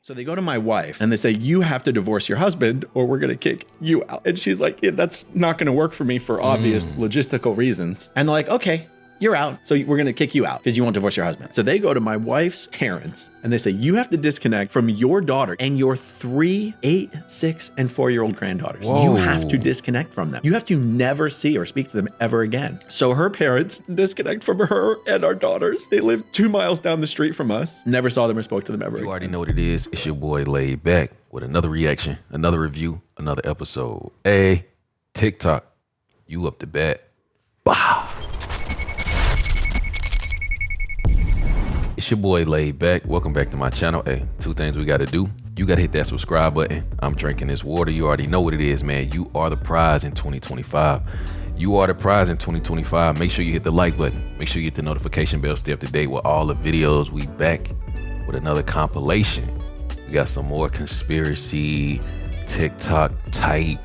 So they go to my wife and they say, you have to divorce your husband or we're going to kick you out. And she's like, yeah, that's not going to work for me for obvious logistical reasons. And they're like, okay, you're out. So we're going to kick you out because you won't divorce your husband. So they go to my wife's parents and they say, you have to disconnect from your daughter and your 3, 8, 6, and 4-year-old granddaughters. Whoa. You have to disconnect from them. You have to never see or speak to them ever again. So her parents disconnect from her and our daughters. They live 2 miles down the street from us. Never saw them or spoke to them ever again. You already know what it is. It's your boy Laid Back with another reaction, another review, another episode. Hey, TikTok, you up to bat. Bah. It's your boy Laid Back. Welcome back to my channel. Hey, 2 things we got to do. You got to hit that subscribe button. I'm drinking this water. You already know what it is, man. You are the prize in 2025. You are the prize in 2025. Make sure you hit the like button. Make sure you hit the notification bell. Stay up to date with all the videos. We back with another compilation. We got some more conspiracy, TikTok type.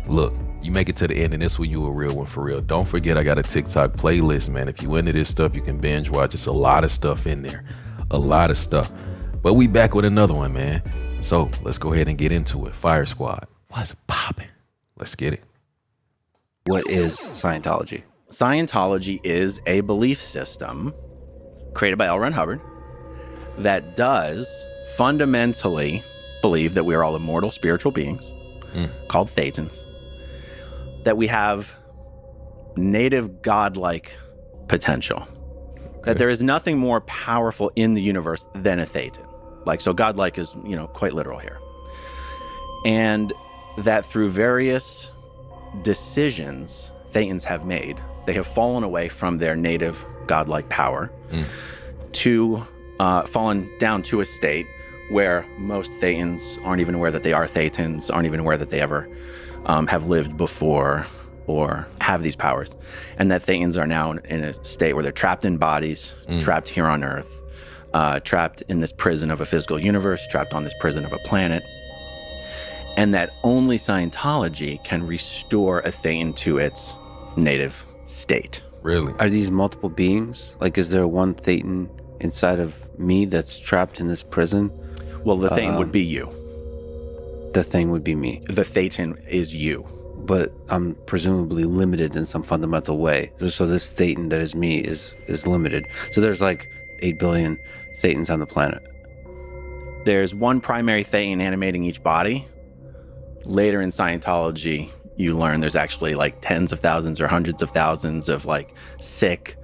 Look, you make it to the end and this one, you a real one for real. Don't forget, I got a TikTok playlist, man. If you into this stuff, you can binge watch. It's a lot of stuff in there, a lot of stuff. But we back with another one, man. So let's go ahead and get into it. Fire Squad, what's popping? Let's get it. What is Scientology? Scientology is a belief system created by L. Ron Hubbard that does fundamentally believe that we are all immortal spiritual beings called Thetans, that we have native godlike potential, that there is nothing more powerful in the universe than a Thetan. Like, so godlike is, you know, quite literal here. And that through various decisions Thetans have made, they have fallen away from their native godlike power to fallen down to a state where most Thetans aren't even aware that they are Thetans, aren't even aware that they ever have lived before or have these powers. And that Thetans are now in a state where they're trapped in bodies, trapped here on Earth, trapped in this prison of a physical universe, trapped on this prison of a planet. And that only Scientology can restore a Thetan to its native state. Really? Are these multiple beings? Like, is there one Thetan inside of me that's trapped in this prison? Well, the Thetan would be you. The thing would be me. The Thetan is you. But I'm presumably limited in some fundamental way. So this Thetan that is me is limited. So there's like 8 billion Thetans on the planet. There's one primary Thetan animating each body. Later in Scientology, you learn there's actually like tens of thousands or hundreds of thousands of like sick,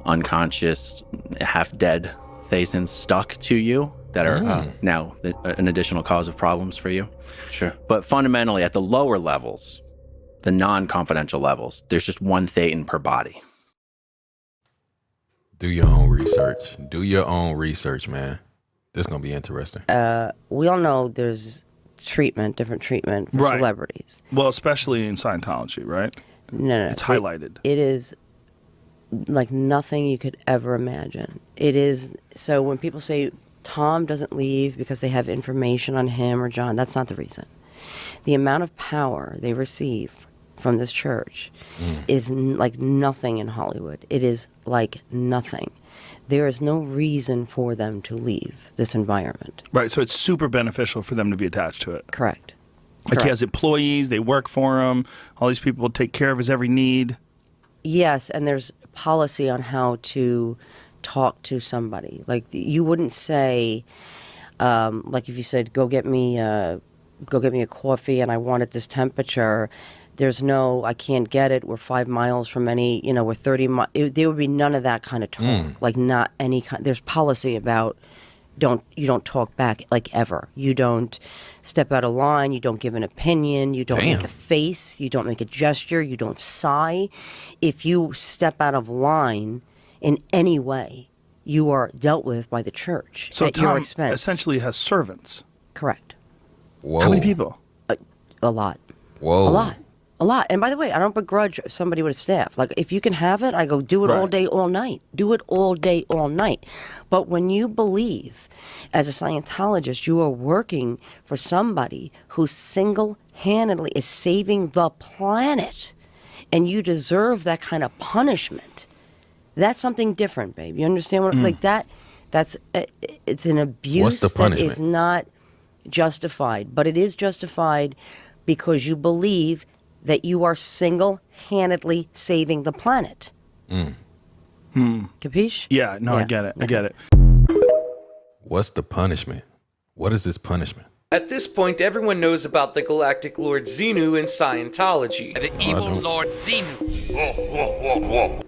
unconscious, half-dead Thetans stuck to you that are now an additional cause of problems for you. Sure. But fundamentally, at the lower levels, the non-confidential levels, there's just one Thetan per body. Do your own research. Do your own research, man. This is going to be interesting. We all know there's different treatment for celebrities. Well, especially in Scientology, right? No. It's highlighted. It is like nothing you could ever imagine. It is, so when people say Tom doesn't leave because they have information on him or John, that's not the reason. The amount of power they receive from this church is like nothing in Hollywood. It is like nothing. There is no reason for them to leave this environment. Right, so it's super beneficial for them to be attached to it. Correct. Like he has employees, they work for him, all these people take care of his every need. Yes, and there's policy on how to talk to somebody. Like, you wouldn't say, like if you said, go get me a coffee and I want it this temperature, there's no, I can't get it, we're 5 miles from any, you know, we're 30 miles, there would be none of that kind of talk. Like, not any kind, there's policy about, you don't talk back, like, ever. You don't step out of line, you don't give an opinion, you don't make a face, you don't make a gesture, you don't sigh. If you step out of line in any way, you are dealt with by the church at your expense. Essentially has servants. Correct. Whoa. How many people? A lot. Whoa. A lot. And by the way, I don't begrudge somebody with a staff. Like, if you can have it, I go do it all day, all night. Do it all day, all night. But when you believe, as a Scientologist, you are working for somebody who single-handedly is saving the planet, and you deserve that kind of punishment, that's something different, babe. You understand what, like, It's an abuse What's the that punishment? is not justified, but it is justified because you believe that you are single-handedly saving the planet. Capiche? Yeah, no, I get it. I get it. What's the punishment? What is this punishment? At this point, everyone knows about the Galactic Lord Xenu in Scientology. The evil Lord Xenu.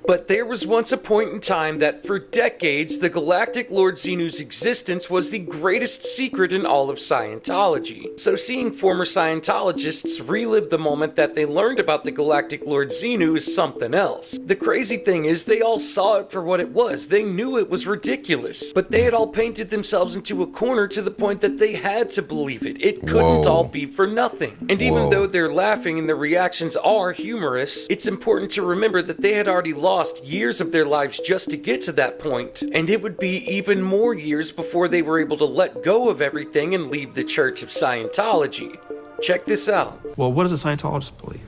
But there was once a point in time that for decades, the Galactic Lord Xenu's existence was the greatest secret in all of Scientology. So seeing former Scientologists relive the moment that they learned about the Galactic Lord Xenu is something else. The crazy thing is they all saw it for what it was. They knew it was ridiculous. But they had all painted themselves into a corner to the point that they had to believe it. It couldn't all be for nothing. And even though they're laughing and their reactions are humorous, it's important to remember that they had already lost years of their lives just to get to that point. And it would be even more years before they were able to let go of everything and leave the Church of Scientology. Check this out. Well, what does a Scientologist believe?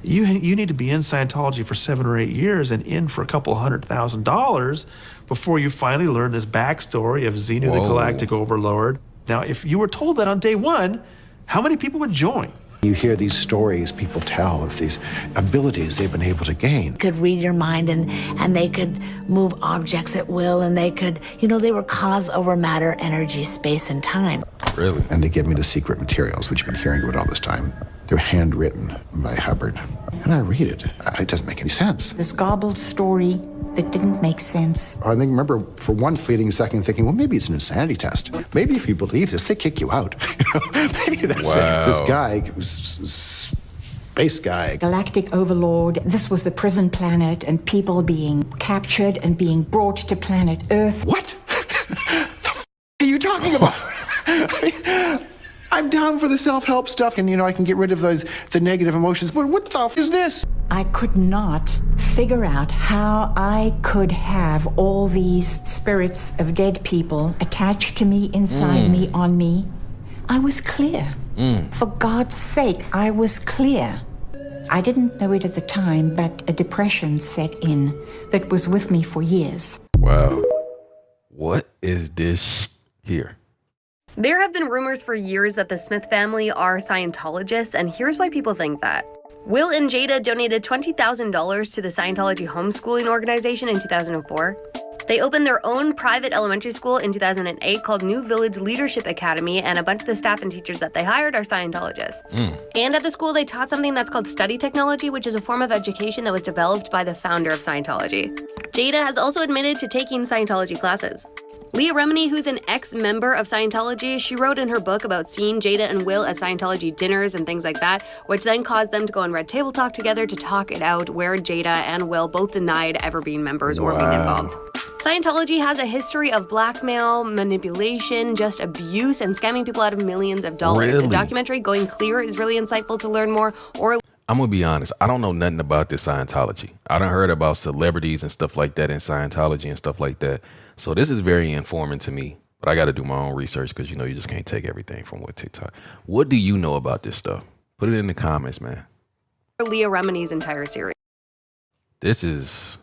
You need to be in Scientology for 7 or 8 years and in for a couple $100,000 before you finally learn this backstory of Xenu the Galactic Overlord. Now, if you were told that on day one, how many people would join? You hear these stories people tell of these abilities they've been able to gain. Could read your mind and they could move objects at will, and they could, they were cause over matter, energy, space, and time. Really? And they give me the secret materials, which you've been hearing about all this time. They're handwritten by Hubbard. And I read it. It doesn't make any sense. This garbled story that didn't make sense. I remember for one fleeting second thinking, well, maybe it's an insanity test. Maybe if you believe this, they kick you out. Maybe that's it. This guy, space guy. Galactic Overlord, this was the prison planet and people being captured and being brought to planet Earth. What? The are you talking about? I'm down for the self-help stuff and, I can get rid of the negative emotions, but what the is this? I could not figure out how I could have all these spirits of dead people attached to me, inside me, on me. I was clear. For God's sake, I was clear. I didn't know it at the time, but a depression set in that was with me for years. Wow. What is this here? There have been rumors for years that the Smith family are Scientologists, and here's why people think that. Will and Jada donated $20,000 to the Scientology homeschooling organization in 2004. They opened their own private elementary school in 2008 called New Village Leadership Academy, and a bunch of the staff and teachers that they hired are Scientologists. And at the school, they taught something that's called study technology, which is a form of education that was developed by the founder of Scientology. Jada has also admitted to taking Scientology classes. Leah Remini, who's an ex-member of Scientology, she wrote in her book about seeing Jada and Will at Scientology dinners and things like that, which then caused them to go on Red Table Talk together to talk it out, where Jada and Will both denied ever being members or being involved. Scientology has a history of blackmail, manipulation, just abuse, and scamming people out of millions of dollars. Really? The documentary Going Clear is really insightful to learn more. Or I'm going to be honest. I don't know nothing about this Scientology. I done heard about celebrities and stuff like that in Scientology and stuff like that. So this is very informing to me. But I got to do my own research because, you just can't take everything from what TikTok. What do you know about this stuff? Put it in the comments, man. Leah Remini's entire series. This is...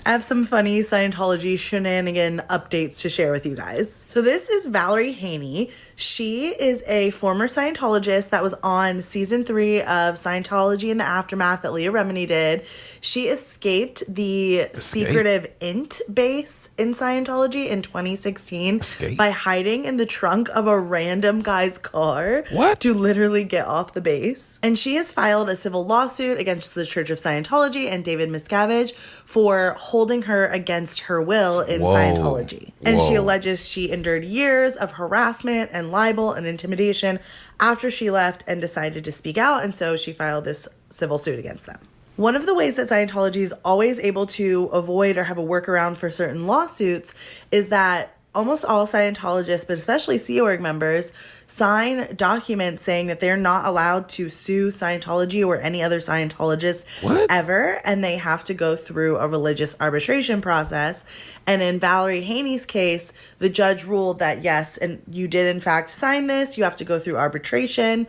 I have some funny Scientology shenanigan updates to share with you guys. So this is Valerie Haney. She is a former Scientologist that was on season 3 of Scientology in the Aftermath that Leah Remini did. She escaped the secretive INT base in Scientology in 2016 by hiding in the trunk of a random guy's car to literally get off the base. And she has filed a civil lawsuit against the Church of Scientology and David Miscavige for holding her against her will in Scientology. And she alleges she endured years of harassment and libel and intimidation after she left and decided to speak out, and so she filed this civil suit against them. One of the ways that Scientology is always able to avoid or have a workaround for certain lawsuits is that almost all Scientologists, but especially Sea Org members, sign documents saying that they're not allowed to sue Scientology or any other Scientologist ever, and they have to go through a religious arbitration process. And in Valerie Haney's case, the judge ruled that yes, and you did in fact sign this, you have to go through arbitration.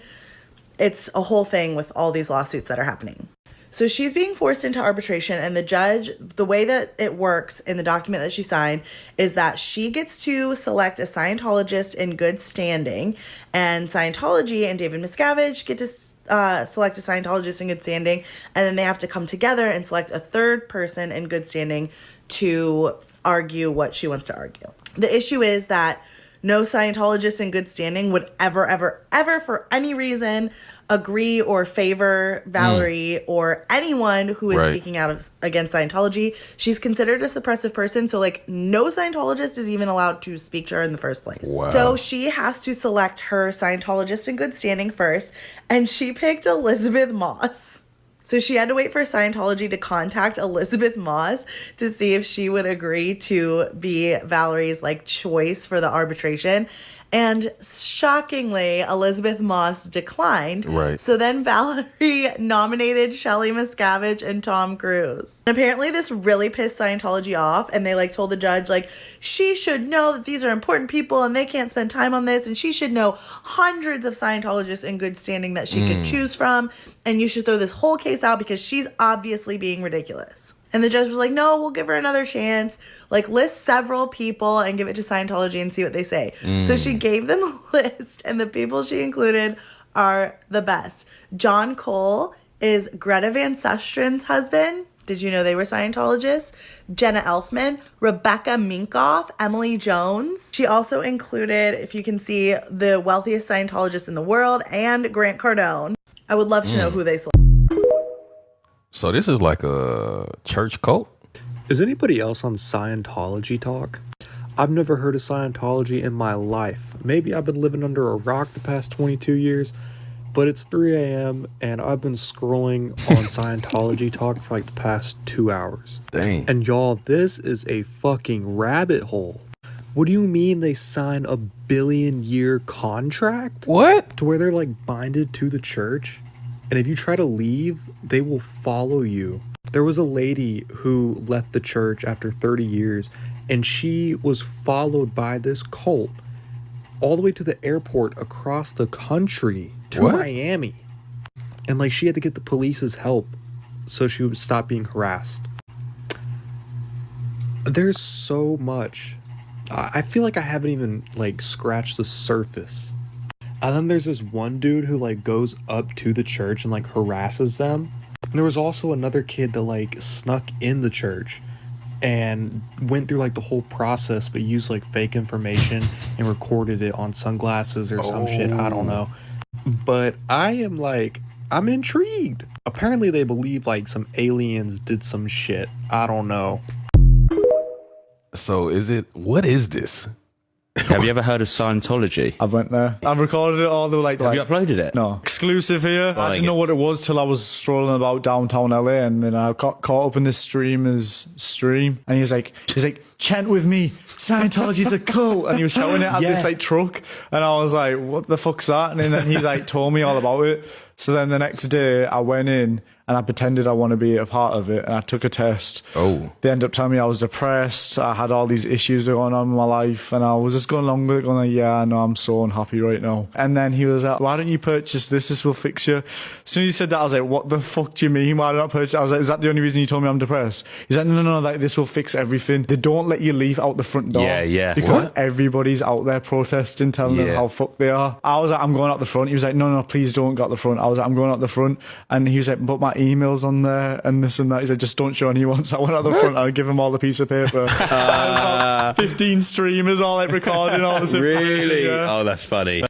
It's a whole thing with all these lawsuits that are happening. So she's being forced into arbitration, and the judge, the way that it works in the document that she signed is that she gets to select a Scientologist in good standing, and Scientology and David Miscavige get to select a Scientologist in good standing, and then they have to come together and select a third person in good standing to argue what she wants to argue. The issue is that no Scientologist in good standing would ever, for any reason, agree or favor Valerie or anyone who is speaking out against Scientology. She's considered a suppressive person, so like no Scientologist is even allowed to speak to her in the first place. Wow. So she has to select her Scientologist in good standing first, and she picked Elizabeth Moss. So she had to wait for Scientology to contact Elizabeth Moss to see if she would agree to be Valerie's like choice for the arbitration. And shockingly, Elizabeth Moss declined. Right. So then Valerie nominated Shelly Miscavige and Tom Cruise. And apparently this really pissed Scientology off, and they like told the judge like she should know that these are important people and they can't spend time on this, and she should know hundreds of Scientologists in good standing that she could choose from, and you should throw this whole case out because she's obviously being ridiculous. And the judge was like, no, we'll give her another chance. Like, list several people and give it to Scientology and see what they say. So she gave them a list, and the people she included are the best. John Cole is Greta Van Sustren's husband. Did you know they were Scientologists? Jenna Elfman, Rebecca Minkoff, Emily Jones. She also included, if you can see, the wealthiest Scientologist in the world, and Grant Cardone. I would love to know who they selected. So this is like a church cult? Is anybody else on Scientology talk? I've never heard of Scientology in my life. Maybe I've been living under a rock the past 22 years, but it's 3 a.m. and I've been scrolling on Scientology talk for like the past 2 hours. Dang. And y'all, this is a fucking rabbit hole. What do you mean they sign a billion-year contract? What? To where they're like binded to the church? And if you try to leave, they will follow you. There was a lady who left the church after 30 years, and she was followed by this cult all the way to the airport across the country to Miami. And like she had to get the police's help so she would stop being harassed. There's so much. I feel like I haven't even like scratched the surface. And then there's this one dude who like goes up to the church and like harasses them. And there was also another kid that like snuck in the church and went through like the whole process, but used like fake information and recorded it on sunglasses or some shit. I don't know. But I'm intrigued. Apparently they believe like some aliens did some shit. I don't know. So what is this? Have you ever heard of Scientology? I went there. I've recorded it all the like. Have you uploaded it? No. Exclusive here. I didn't know what it was till I was strolling about downtown LA, and then I got caught up in this streamer's stream, and he was like, chant with me, Scientology's a cult, and he was shouting it at this like truck, and I was like, what the fuck's that? And then he like told me all about it. So then the next day I went in and I pretended I want to be a part of it, and I took a test. They ended up telling me I was depressed, I had all these issues going on in my life, and I was just going along with it, going like, yeah, I know, I'm so unhappy right now. And then he was like, why don't you purchase this? This will fix you. As soon as he said that, I was like, what the fuck do you mean? Why don't I purchase it? I was like, is that the only reason you told me I'm depressed? He's like, no, like this will fix everything. They don't let you leave out the front door. Yeah. Because everybody's out there protesting, telling them how fucked they are. I was like, I'm going out the front. He was like, no, please don't go out the front. I was like, I'm going out the front. And he was like, but my email's on there and this and that. He said, just don't show anyone. So I went out the front. I give him all the piece of paper. 15 streamers all like recording all this. Really? Oh, that's funny.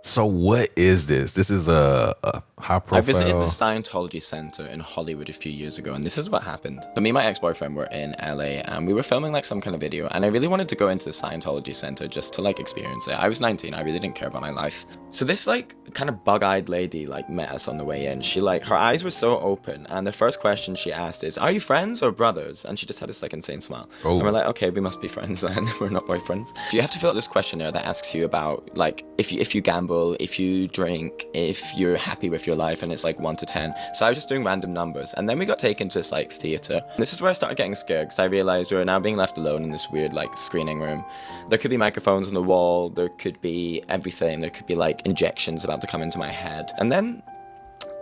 So what is this? This is a high profile. I visited the Scientology Center in Hollywood a few years ago, and this is what happened. So me and my ex-boyfriend were in LA, and we were filming like some kind of video, and I really wanted to go into the Scientology Center just to like experience it. I was 19, I really didn't care about my life. So this like kind of bug-eyed lady like met us on the way in. She like, her eyes were so open, and the first question she asked is, are you friends or brothers? And she just had this like insane smile. And we're like, okay, we must be friends then. We're not boyfriends. So you have to fill out this questionnaire that asks you about like if you gamble, if you drink, if you're happy with your life, and it's like 1 to 10. So I was just doing random numbers, and then we got taken to this like theater. This is where I started getting scared, because I realized we were now being left alone in this weird like screening room. There could be microphones on the wall, there could be everything, there could be like injections about to come into my head. And then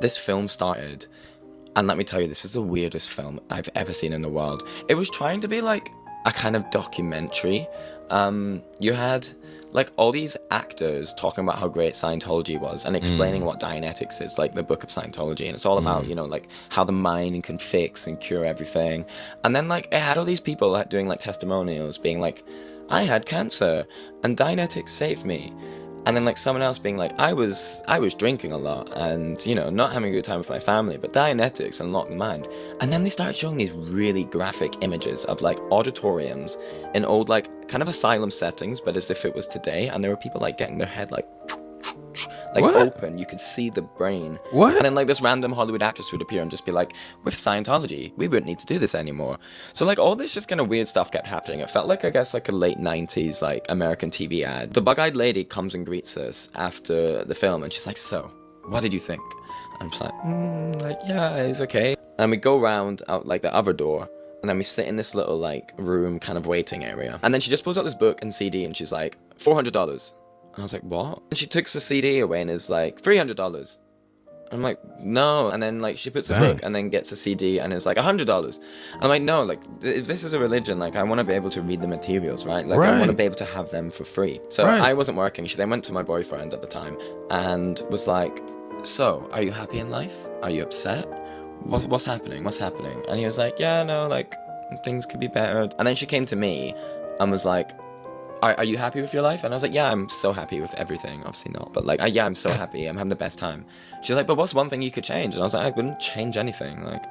this film started, And let me tell you, this is the weirdest film I've ever seen in the world. It was trying to be like a kind of documentary. You had like all these actors talking about how great Scientology was and explaining what Dianetics is, like the book of Scientology. And it's all about, you know, like how the mind can fix and cure everything. And then like it had all these people like doing like testimonials being like, I had cancer and Dianetics saved me. And then like someone else being like, I was drinking a lot and, you know, not having a good time with my family, but Dianetics unlocked the mind. And then they started showing these really graphic images of like auditoriums in old like kind of asylum settings, but as if it was today. And there were people like getting their head like open. You could see the brain. What? And then like this random Hollywood actress would appear and just be like, with Scientology, we wouldn't need to do this anymore. So like all this just kind of weird stuff kept happening. It felt like, I guess, like a late 90s like American TV ad. The bug-eyed lady comes and greets us after the film and she's like, so, what did you think? I'm just like, yeah, it's okay. And we go round out like the other door. And then we sit in this little like room kind of waiting area. And then she just pulls out this book and CD and she's like, $400. And I was like, what? And she takes the CD away and is like, $300. I'm like, no. And then like she puts a book and then gets a CD and it's like $100. I'm like, no, like if this is a religion, like I want to be able to read the materials, right? Like I want to be able to have them for free. So I wasn't working. She then went to my boyfriend at the time and was like, so are you happy in life? Are you upset? What's happening? What's happening? And he was like, yeah, no, like things could be better. And then she came to me and was like, are you happy with your life? And I was like, yeah, I'm so happy with everything. Obviously not, but like, yeah, I'm so happy. I'm having the best time. She's like, but what's one thing you could change? And I was like, I wouldn't change anything. Like,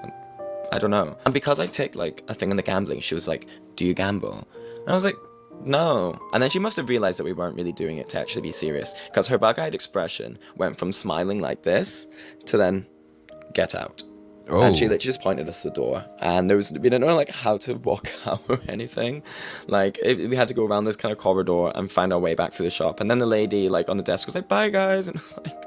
I don't know. And because I take like a thing in the gambling, she was like, do you gamble? And I was like, no. And then she must have realized that we weren't really doing it to actually be serious, because her bug-eyed expression went from smiling like this to then get out. Oh. And she literally just pointed us the door, and we didn't know like how to walk out or anything. Like we had to go around this kind of corridor and find our way back through the shop. And then the lady like on the desk was like, bye guys. And I was like,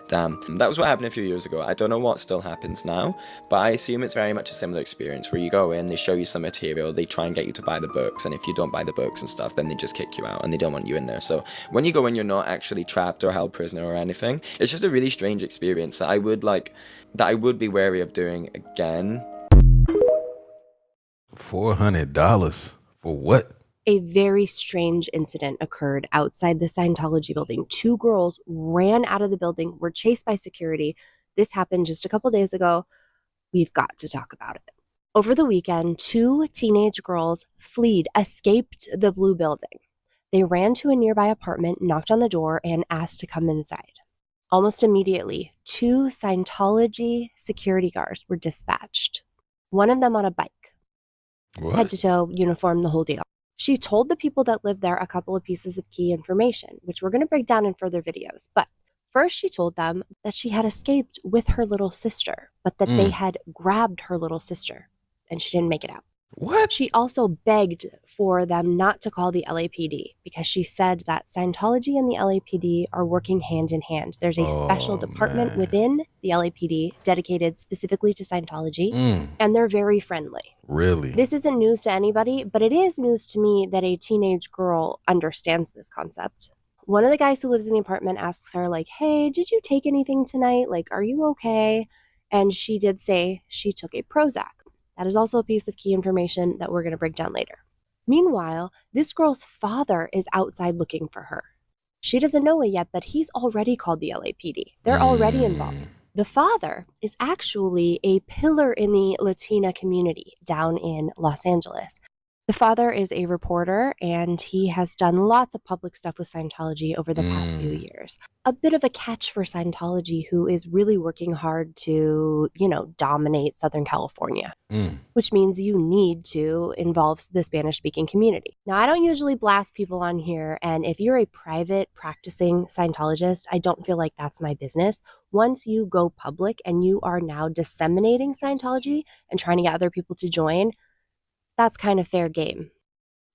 damn. That was what happened a few years ago. I don't know what still happens now, but I assume it's very much a similar experience where you go in, they show you some material, they try and get you to buy the books, and if you don't buy the books and stuff, then they just kick you out and they don't want you in there. So when you go in, you're not actually trapped or held prisoner or anything. It's just a really strange experience that I would be wary of doing again. $400 for what? A very strange incident occurred outside the Scientology building. 2 girls ran out of the building, were chased by security. This happened just a couple days ago. We've got to talk about it. Over the weekend, 2 teenage girls escaped the Blue Building. They ran to a nearby apartment, knocked on the door, and asked to come inside. Almost immediately, 2 Scientology security guards were dispatched. One of them on a bike. What? Head to toe, uniform, the whole deal. She told the people that lived there a couple of pieces of key information, which we're going to break down in further videos. But first, she told them that she had escaped with her little sister, but that they had grabbed her little sister, and she didn't make it out. What? She also begged for them not to call the LAPD because she said that Scientology and the LAPD are working hand in hand. There's a special department within the LAPD dedicated specifically to Scientology, and they're very friendly. Really? This isn't news to anybody, but it is news to me that a teenage girl understands this concept. One of the guys who lives in the apartment asks her, like, hey, did you take anything tonight? Like, are you okay? And she did say she took a Prozac. That is also a piece of key information that we're going to break down later. Meanwhile, this girl's father is outside looking for her. She doesn't know it yet, but he's already called the LAPD. They're already involved. The father is actually a pillar in the Latina community down in Los Angeles. The father is a reporter, and he has done lots of public stuff with Scientology over the past few years. A bit of a catch for Scientology, who is really working hard to, dominate Southern California, which means you need to involve the Spanish-speaking community. Now, I don't usually blast people on here, and if you're a private practicing Scientologist, I don't feel like that's my business. Once you go public and you are now disseminating Scientology and trying to get other people to join, that's kind of fair game.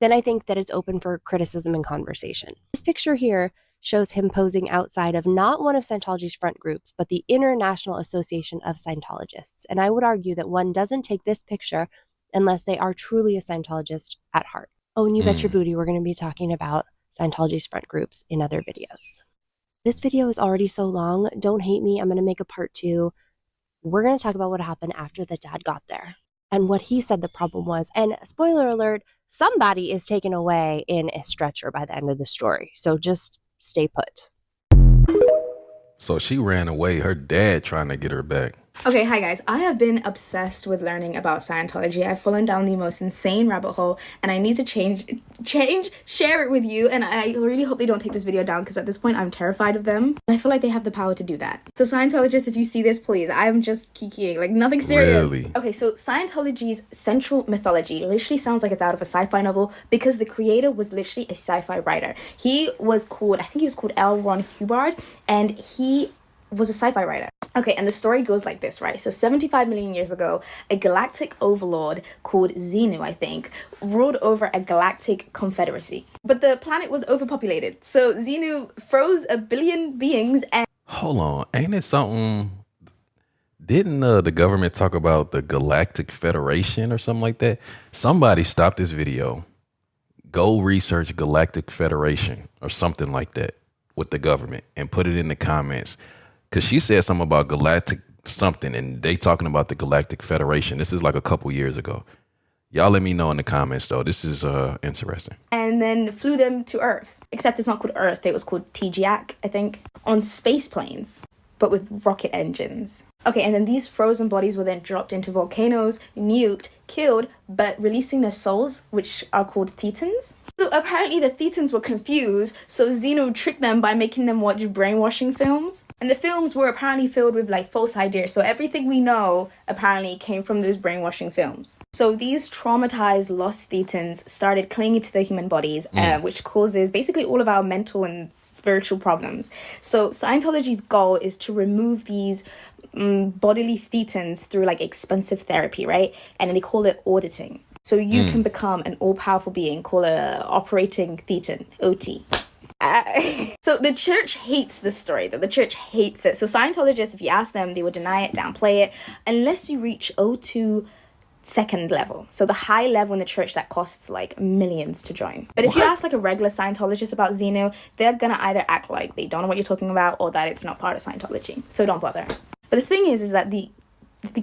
Then I think that it's open for criticism and conversation. This picture here shows him posing outside of not one of Scientology's front groups, but the International Association of Scientologists. And I would argue that one doesn't take this picture unless they are truly a Scientologist at heart. Oh, and you bet your booty, we're going to be talking about Scientology's front groups in other videos. This video is already so long. Don't hate me. I'm going to make a part 2. We're going to talk about what happened after the dad got there and what he said the problem was. And spoiler alert, somebody is taken away in a stretcher by the end of the story. So just stay put. So she ran away, her dad trying to get her back. Okay, hi guys. I have been obsessed with learning about Scientology. I've fallen down the most insane rabbit hole, and I need to share it with you. And I really hope they don't take this video down, because at this point I'm terrified of them. And I feel like they have the power to do that. So Scientologists, if you see this, please, I'm just kikiing, like nothing serious. Really? Okay, so Scientology's central mythology literally sounds like it's out of a sci-fi novel, because the creator was literally a sci-fi writer. He was called, I think he was called L. Ron Hubbard, and he was a sci-fi writer. Okay, and the story goes like this, right? So 75 million years ago, a galactic overlord called Xenu, I think, ruled over a galactic confederacy. But the planet was overpopulated, so Xenu froze 1 billion beings and... Hold on, ain't it something... Didn't the government talk about the Galactic Federation or something like that? Somebody stop this video. Go research Galactic Federation or something like that with the government and put it in the comments. Because she said something about galactic something, and they talking about the Galactic Federation. This is like a couple years ago. Y'all let me know in the comments, though. This is interesting. And then flew them to Earth. Except it's not called Earth. It was called TGAC, I think. On space planes, but with rocket engines. Okay, and then these frozen bodies were then dropped into volcanoes, nuked, killed, but releasing their souls, which are called thetans. So apparently the thetans were confused, so Xenu tricked them by making them watch brainwashing films. And the films were apparently filled with like false ideas, so everything we know apparently came from those brainwashing films. So these traumatized lost thetans started clinging to their human bodies, which causes basically all of our mental and spiritual problems. So Scientology's goal is to remove these bodily thetans through like expensive therapy, right? And they call it auditing. So you can become an all-powerful being called a operating thetan, OT. So the church hates this story, though. The church hates it. So Scientologists, if you ask them, they will deny it, downplay it, unless you reach O2 second level. So the high level in the church that costs like millions to join. But if you ask like a regular Scientologist about Xenu, they're gonna either act like they don't know what you're talking about or that it's not part of Scientology. So don't bother. But the thing is that the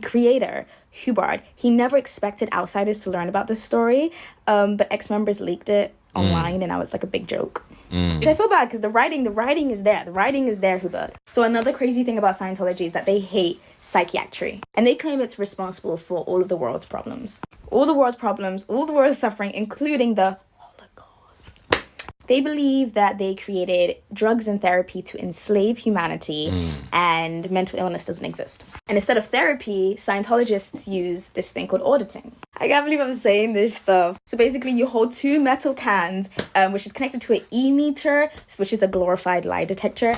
creator, Hubbard, he never expected outsiders to learn about this story, but ex-members leaked it online, and now it's like a big joke. Which I feel bad, because the writing is there. The writing is there, Hubbard. So another crazy thing about Scientology is that they hate psychiatry, and they claim it's responsible for all of the world's problems. All the world's suffering, including the They believe that they created drugs and therapy to enslave humanity, and mental illness doesn't exist. And instead of therapy, Scientologists use this thing called auditing. I can't believe I'm saying this stuff. So basically, you hold 2 metal cans, which is connected to an E-meter, which is a glorified lie detector,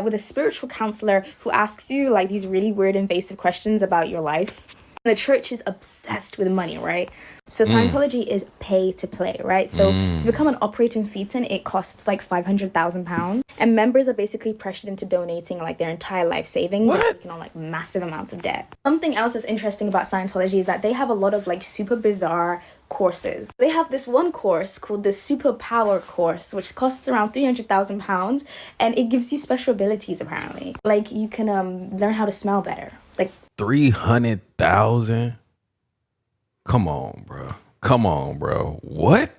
with a spiritual counselor who asks you like these really weird, invasive questions about your life. The church is obsessed with money, right? So Scientology is pay to play, right? So to become an operating thetan, it costs like £500,000, and members are basically pressured into donating like their entire life savings, and taking on like massive amounts of debt. Something else that's interesting about Scientology is that they have a lot of like super bizarre courses. They have this one course called the Superpower course, which costs around £300,000, and it gives you special abilities apparently. Like you can learn how to smell better. Like 300,000? Come on, bro. What?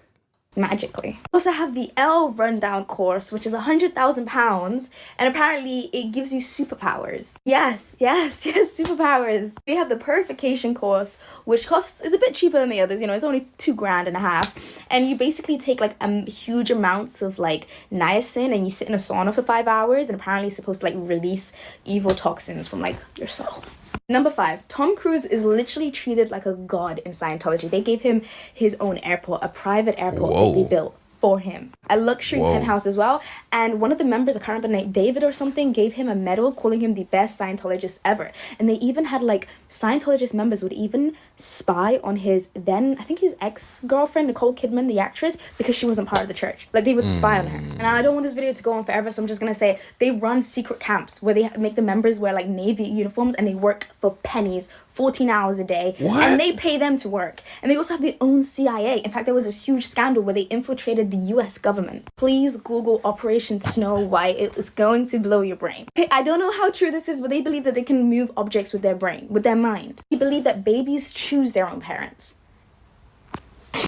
Magically. We also have the L rundown course, which is £100,000, and apparently it gives you superpowers. Yes, superpowers. They have the purification course, which is a bit cheaper than the others. You know, it's only $2,500, and you basically take like huge amounts of like niacin, and you sit in a sauna for 5 hours, and apparently it's supposed to like release evil toxins from like your soul. Number 5, Tom Cruise is literally treated like a god in Scientology. They gave him his own airport, a private airport that they built for him. A luxury penthouse as well. And one of the members, I can't remember the name, David or something, gave him a medal calling him the best Scientologist ever. And they even had like Scientologist members would even spy on his then, I think his ex-girlfriend, Nicole Kidman, the actress, because she wasn't part of the church. Like they would spy on her. And I don't want this video to go on forever, so I'm just going to say they run secret camps where they make the members wear like Navy uniforms, and they work for pennies 14 hours a day. What? And they pay them to work. And they also have their own CIA. In fact, there was this huge scandal where they infiltrated the US government. Please Google Operation Snow White. It is going to blow your brain. I don't know how true this is, but they believe that they can move objects with their brain, with their mind. They believe that babies choose their own parents.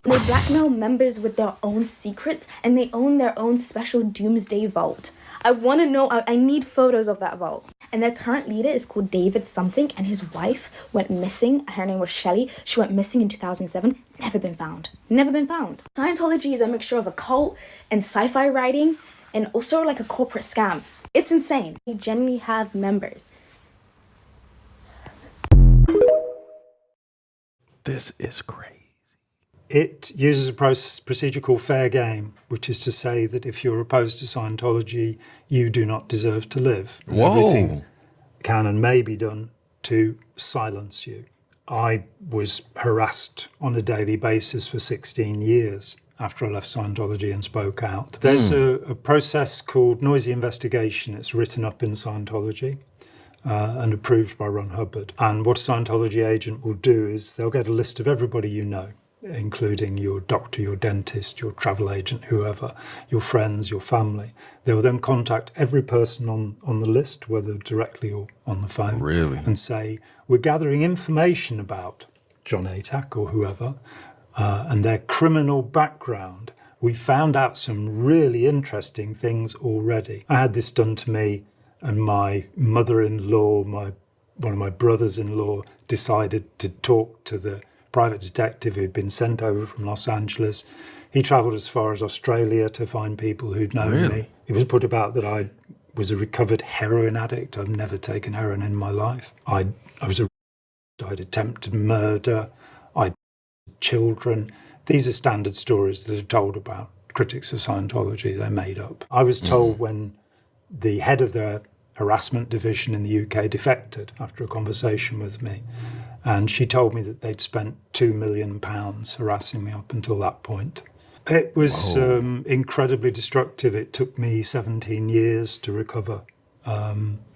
They blackmail members with their own secrets, and they own their own special doomsday vault. I want to know, I need photos of that vault. And their current leader is called David something, and his wife went missing. Her name was Shelly. She went missing in 2007. Never been found. Never been found. Scientology is a mixture of occult and sci-fi writing, and also like a corporate scam. It's insane. They generally have members. This is crazy. It uses a procedure called fair game, which is to say that if you're opposed to Scientology, you do not deserve to live. And Whoa. everything can and may be done to silence you. I was harassed on a daily basis for 16 years after I left Scientology and spoke out. There's a process called noisy investigation. It's written up in Scientology. And approved by Ron Hubbard. And what a Scientology agent will do is they'll get a list of everybody you know, including your doctor, your dentist, your travel agent, whoever, your friends, your family. They will then contact every person on the list, whether directly or on the phone, Really? and say, we're gathering information about John Atack or whoever, and their criminal background. We found out some really interesting things already. I had this done to me, and my mother-in-law, one of my brothers-in-law, decided to talk to the private detective who'd been sent over from Los Angeles. He travelled as far as Australia to find people who'd known me. It was put about that I was a recovered heroin addict. I've never taken heroin in my life. I was I'd attempted murder. I'd children. These are standard stories that are told about critics of Scientology. They're made up. I was told when the head of the harassment division in the UK defected after a conversation with me, and she told me that they'd spent £2 million harassing me up until that point. It was incredibly destructive. It took me 17 years to recover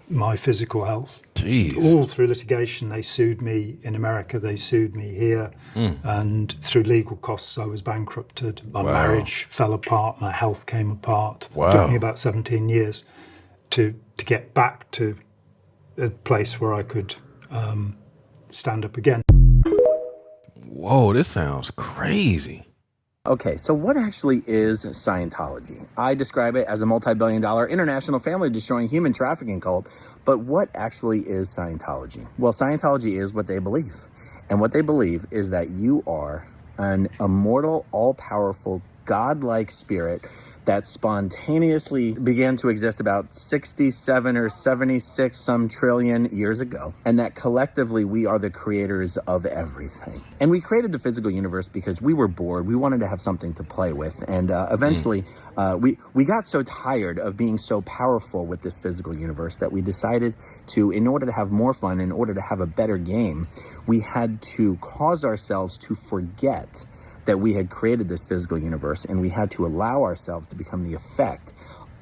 my physical health. Jeez. All through litigation. They sued me in America, they sued me here, and through legal costs I was bankrupted. My marriage fell apart, my health came apart. It took me about 17 years to get back to a place where I could stand up again. Whoa, this sounds crazy. Okay, so what actually is Scientology? I describe it as a multi-billion-dollar international family-destroying human trafficking cult, but what actually is Scientology? Well, Scientology is what they believe, and what they believe is that you are an immortal, all-powerful, godlike spirit that spontaneously began to exist about 67 or 76 some trillion years ago, and that collectively we are the creators of everything. And we created the physical universe because we were bored. We wanted to have something to play with, and eventually we got so tired of being so powerful with this physical universe that we decided to, in order to have more fun, in order to have a better game, we had to cause ourselves to forget that we had created this physical universe, and we had to allow ourselves to become the effect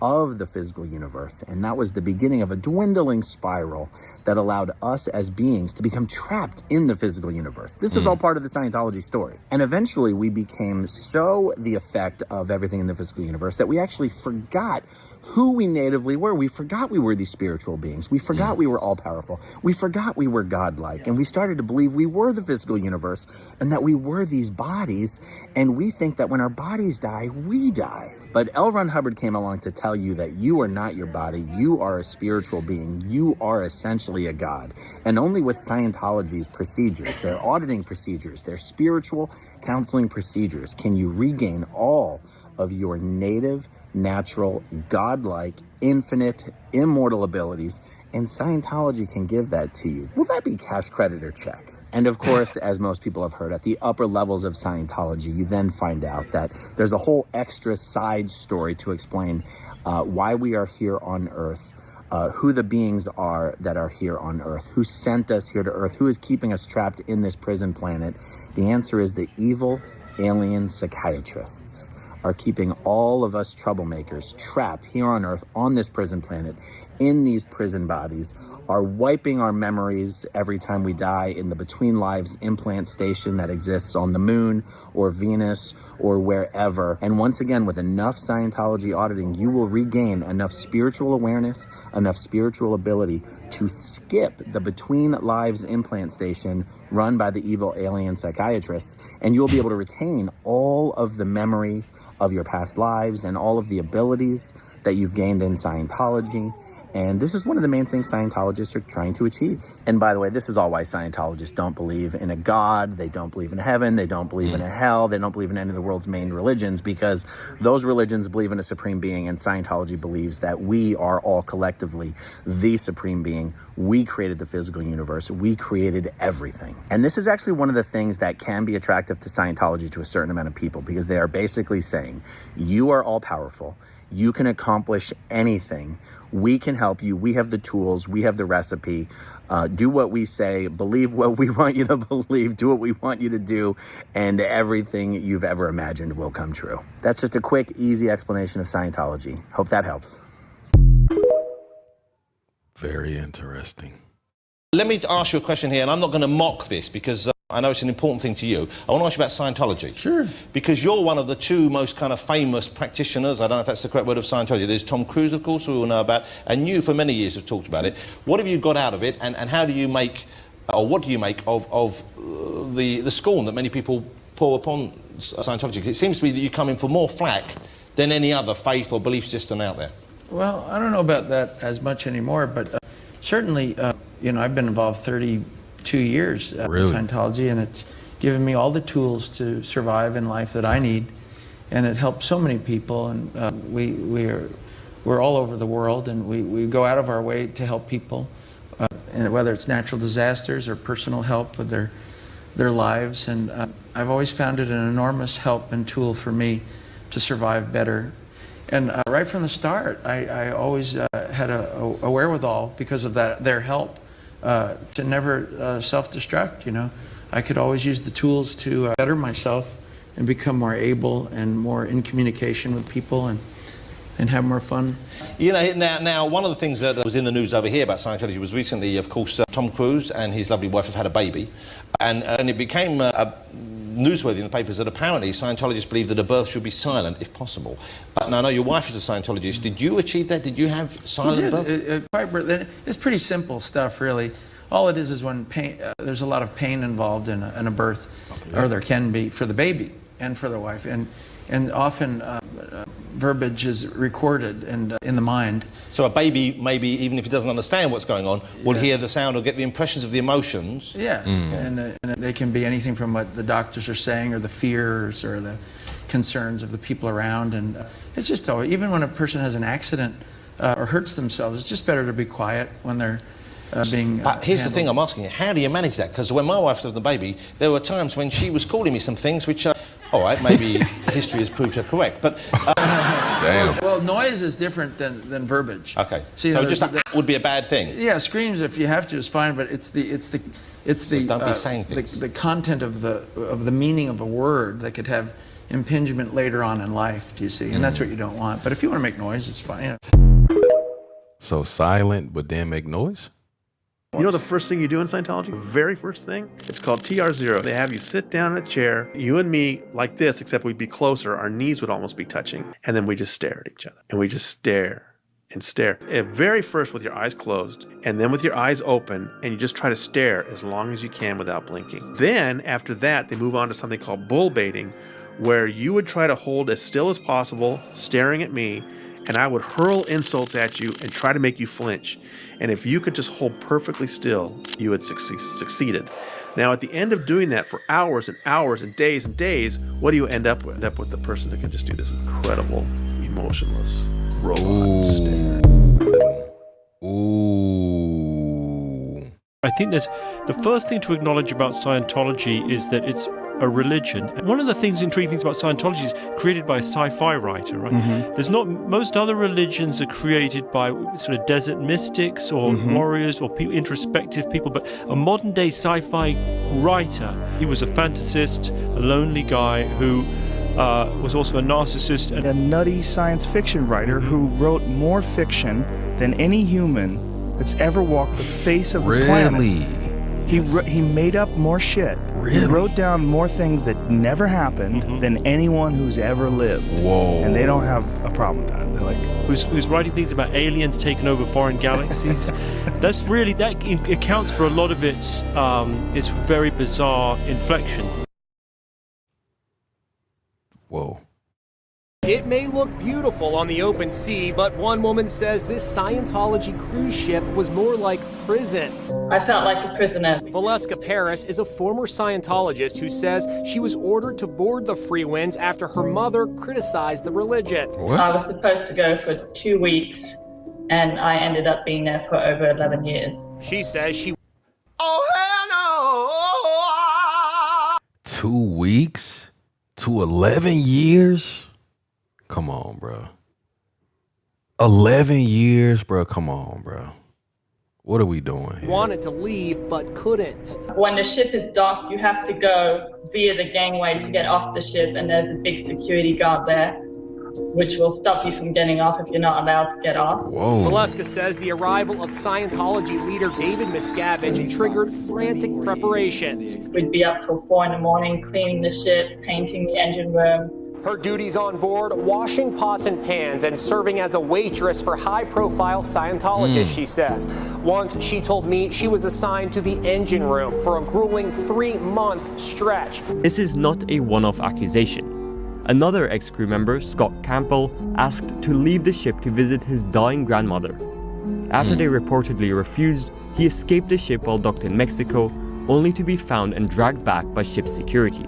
of the physical universe. And that was the beginning of a dwindling spiral that allowed us as beings to become trapped in the physical universe. This is all part of the Scientology story. And eventually we became so the effect of everything in the physical universe that we actually forgot who we natively were. We forgot we were these spiritual beings. We forgot we were all powerful. We forgot we were godlike. And we started to believe we were the physical universe and that we were these bodies. And we think that when our bodies die, we die. But L. Ron Hubbard came along to tell you that you are not your body. You are a spiritual being. You are essentially a god. And only with Scientology's procedures, their auditing procedures, their spiritual counseling procedures, can you regain all of your native, natural, godlike, infinite, immortal abilities. And Scientology can give that to you. Will that be cash, credit, or check? And of course, as most people have heard, at the upper levels of Scientology, you then find out that there's a whole extra side story to explain why we are here on Earth, who the beings are that are here on Earth, who sent us here to Earth, who is keeping us trapped in this prison planet. The answer is the evil alien psychiatrists are keeping all of us troublemakers trapped here on Earth on this prison planet, in these prison bodies, are wiping our memories every time we die in the Between Lives implant station that exists on the moon or Venus or wherever. And once again, with enough Scientology auditing, you will regain enough spiritual awareness, enough spiritual ability to skip the Between Lives implant station run by the evil alien psychiatrists, and you'll be able to retain all of the memory of your past lives and all of the abilities that you've gained in Scientology. And this is one of the main things Scientologists are trying to achieve. And by the way, this is all why Scientologists don't believe in a God, they don't believe in heaven, they don't believe in a hell, they don't believe in any of the world's main religions, because those religions believe in a supreme being, and Scientology believes that we are all collectively the supreme being. We created the physical universe, we created everything. And this is actually one of the things that can be attractive to Scientology to a certain amount of people, because they are basically saying, you are all powerful, you can accomplish anything. We can help you. We have the tools. We have the recipe. Do what we say. Believe what we want you to believe. Do what we want you to do. And everything you've ever imagined will come true. That's just a quick, easy explanation of Scientology. Hope that helps. Very interesting. Let me ask you a question here, and I'm not going to mock this because I know it's an important thing to you. I want to ask you about Scientology. Sure. Because you're one of the two most kind of famous practitioners, I don't know if that's the correct word, of Scientology. There's Tom Cruise, of course, we all know about, and you for many years have talked about it. What have you got out of it, and how do you make, or what do you make of the scorn that many people pour upon Scientology? It seems to me that you come in for more flack than any other faith or belief system out there. Well, I don't know about that as much anymore, but certainly, you know, I've been involved 32 years in Scientology, and it's given me all the tools to survive in life that I need, and it helps so many people. And we're all over the world, and we go out of our way to help people, and whether it's natural disasters or personal help with their lives. And I've always found it an enormous help and tool for me to survive better. And right from the start, I always had a wherewithal, because of their help, to never self-destruct. You know, I could always use the tools to better myself and become more able and more in communication with people and have more fun. You know, now one of the things that was in the news over here about Scientology was recently, of course, Tom Cruise and his lovely wife have had a baby, and it became newsworthy in the papers that apparently Scientologists believe that a birth should be silent if possible. Now, I know your wife is a Scientologist. Did you achieve that? Did you have silent births? It's pretty simple stuff, really. All it is when pain, there's a lot of pain involved in a birth, or there can be for the baby and for the wife, and often verbiage is recorded and in the mind. So a baby, maybe even if he doesn't understand what's going on, will hear the sound or get the impressions of the emotions. Yes, and they can be anything from what the doctors are saying, or the fears, or the concerns of the people around. And it's just, even when a person has an accident or hurts themselves, it's just better to be quiet when they're being But here's the thing I'm asking you, how do you manage that? Because when my wife was the baby, there were times when she was calling me some things which all right, maybe history has proved her correct, but... Damn. Well, noise is different than verbiage. Okay, See, so just that would be a bad thing? Yeah, screams if you have to is fine, but it's the don't be saying things. The content of the meaning of a word that could have impingement later on in life, do you see? And that's what you don't want. But if you want to make noise, it's fine. So silent, but then make noise? You know the first thing you do in Scientology? The very first thing? It's called TR0. They have you sit down in a chair, you and me like this, except we'd be closer. Our knees would almost be touching. And then we just stare at each other. And we just stare and stare. At very first with your eyes closed, and then with your eyes open, and you just try to stare as long as you can without blinking. Then, after that, they move on to something called bull baiting, where you would try to hold as still as possible, staring at me, and I would hurl insults at you and try to make you flinch. And if you could just hold perfectly still, you had succeeded. Now, at the end of doing that for hours and hours and days, what do you end up with? End up with the person that can just do this incredible, emotionless robot stare. Ooh. I think the first thing to acknowledge about Scientology is that it's a religion. One of the intriguing things about Scientology is created by a sci-fi writer, right? Mm-hmm. There's not, most other religions are created by sort of desert mystics or warriors or introspective people, but a modern day sci-fi writer, he was a fantasist, a lonely guy who was also a narcissist. And a nutty science fiction writer who wrote more fiction than any human that's ever walked the face of the planet. He made up more shit. He wrote down more things that never happened than anyone who's ever lived. Whoa. And they don't have a problem with that. They're like, who's writing things about aliens taking over foreign galaxies. That accounts for a lot of its very bizarre inflection. Whoa. It may look beautiful on the open sea, but one woman says this Scientology cruise ship was more like prison. I felt like a prisoner. Valeska Paris is a former Scientologist who says she was ordered to board the Freewinds after her mother criticized the religion. I was supposed to go for 2 weeks, and I ended up being there for over 11 years. She says she... 2 weeks to 11 years? Come on, bro. 11 years, bro. Come on, bro. What are we doing here? wanted to leave but couldn't. When the ship is docked, you have to go via the gangway to get off the ship, and there's a big security guard there, which will stop you from getting off if you're not allowed to get off. Whoa. Valeska says the arrival of Scientology leader David Miscavige triggered frantic preparations. We'd be up till 4 in the morning, cleaning the ship, painting the engine room. Her duties on board, washing pots and pans and serving as a waitress for high-profile Scientologists, she says. Once, she told me she was assigned to the engine room for a grueling 3-month stretch. This is not a one-off accusation. Another ex-crew member, Scott Campbell, asked to leave the ship to visit his dying grandmother. After they reportedly refused, he escaped the ship while docked in Mexico, only to be found and dragged back by ship security.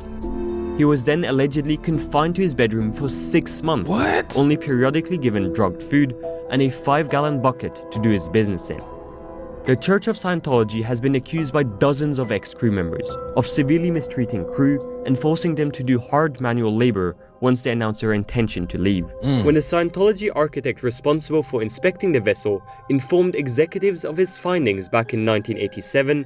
He was then allegedly confined to his bedroom for 6 months, only periodically given drugged food and a 5-gallon bucket to do his business in. The Church of Scientology has been accused by dozens of ex-crew members of severely mistreating crew and forcing them to do hard manual labor once they announce their intention to leave. When the Scientology architect responsible for inspecting the vessel informed executives of his findings back in 1987,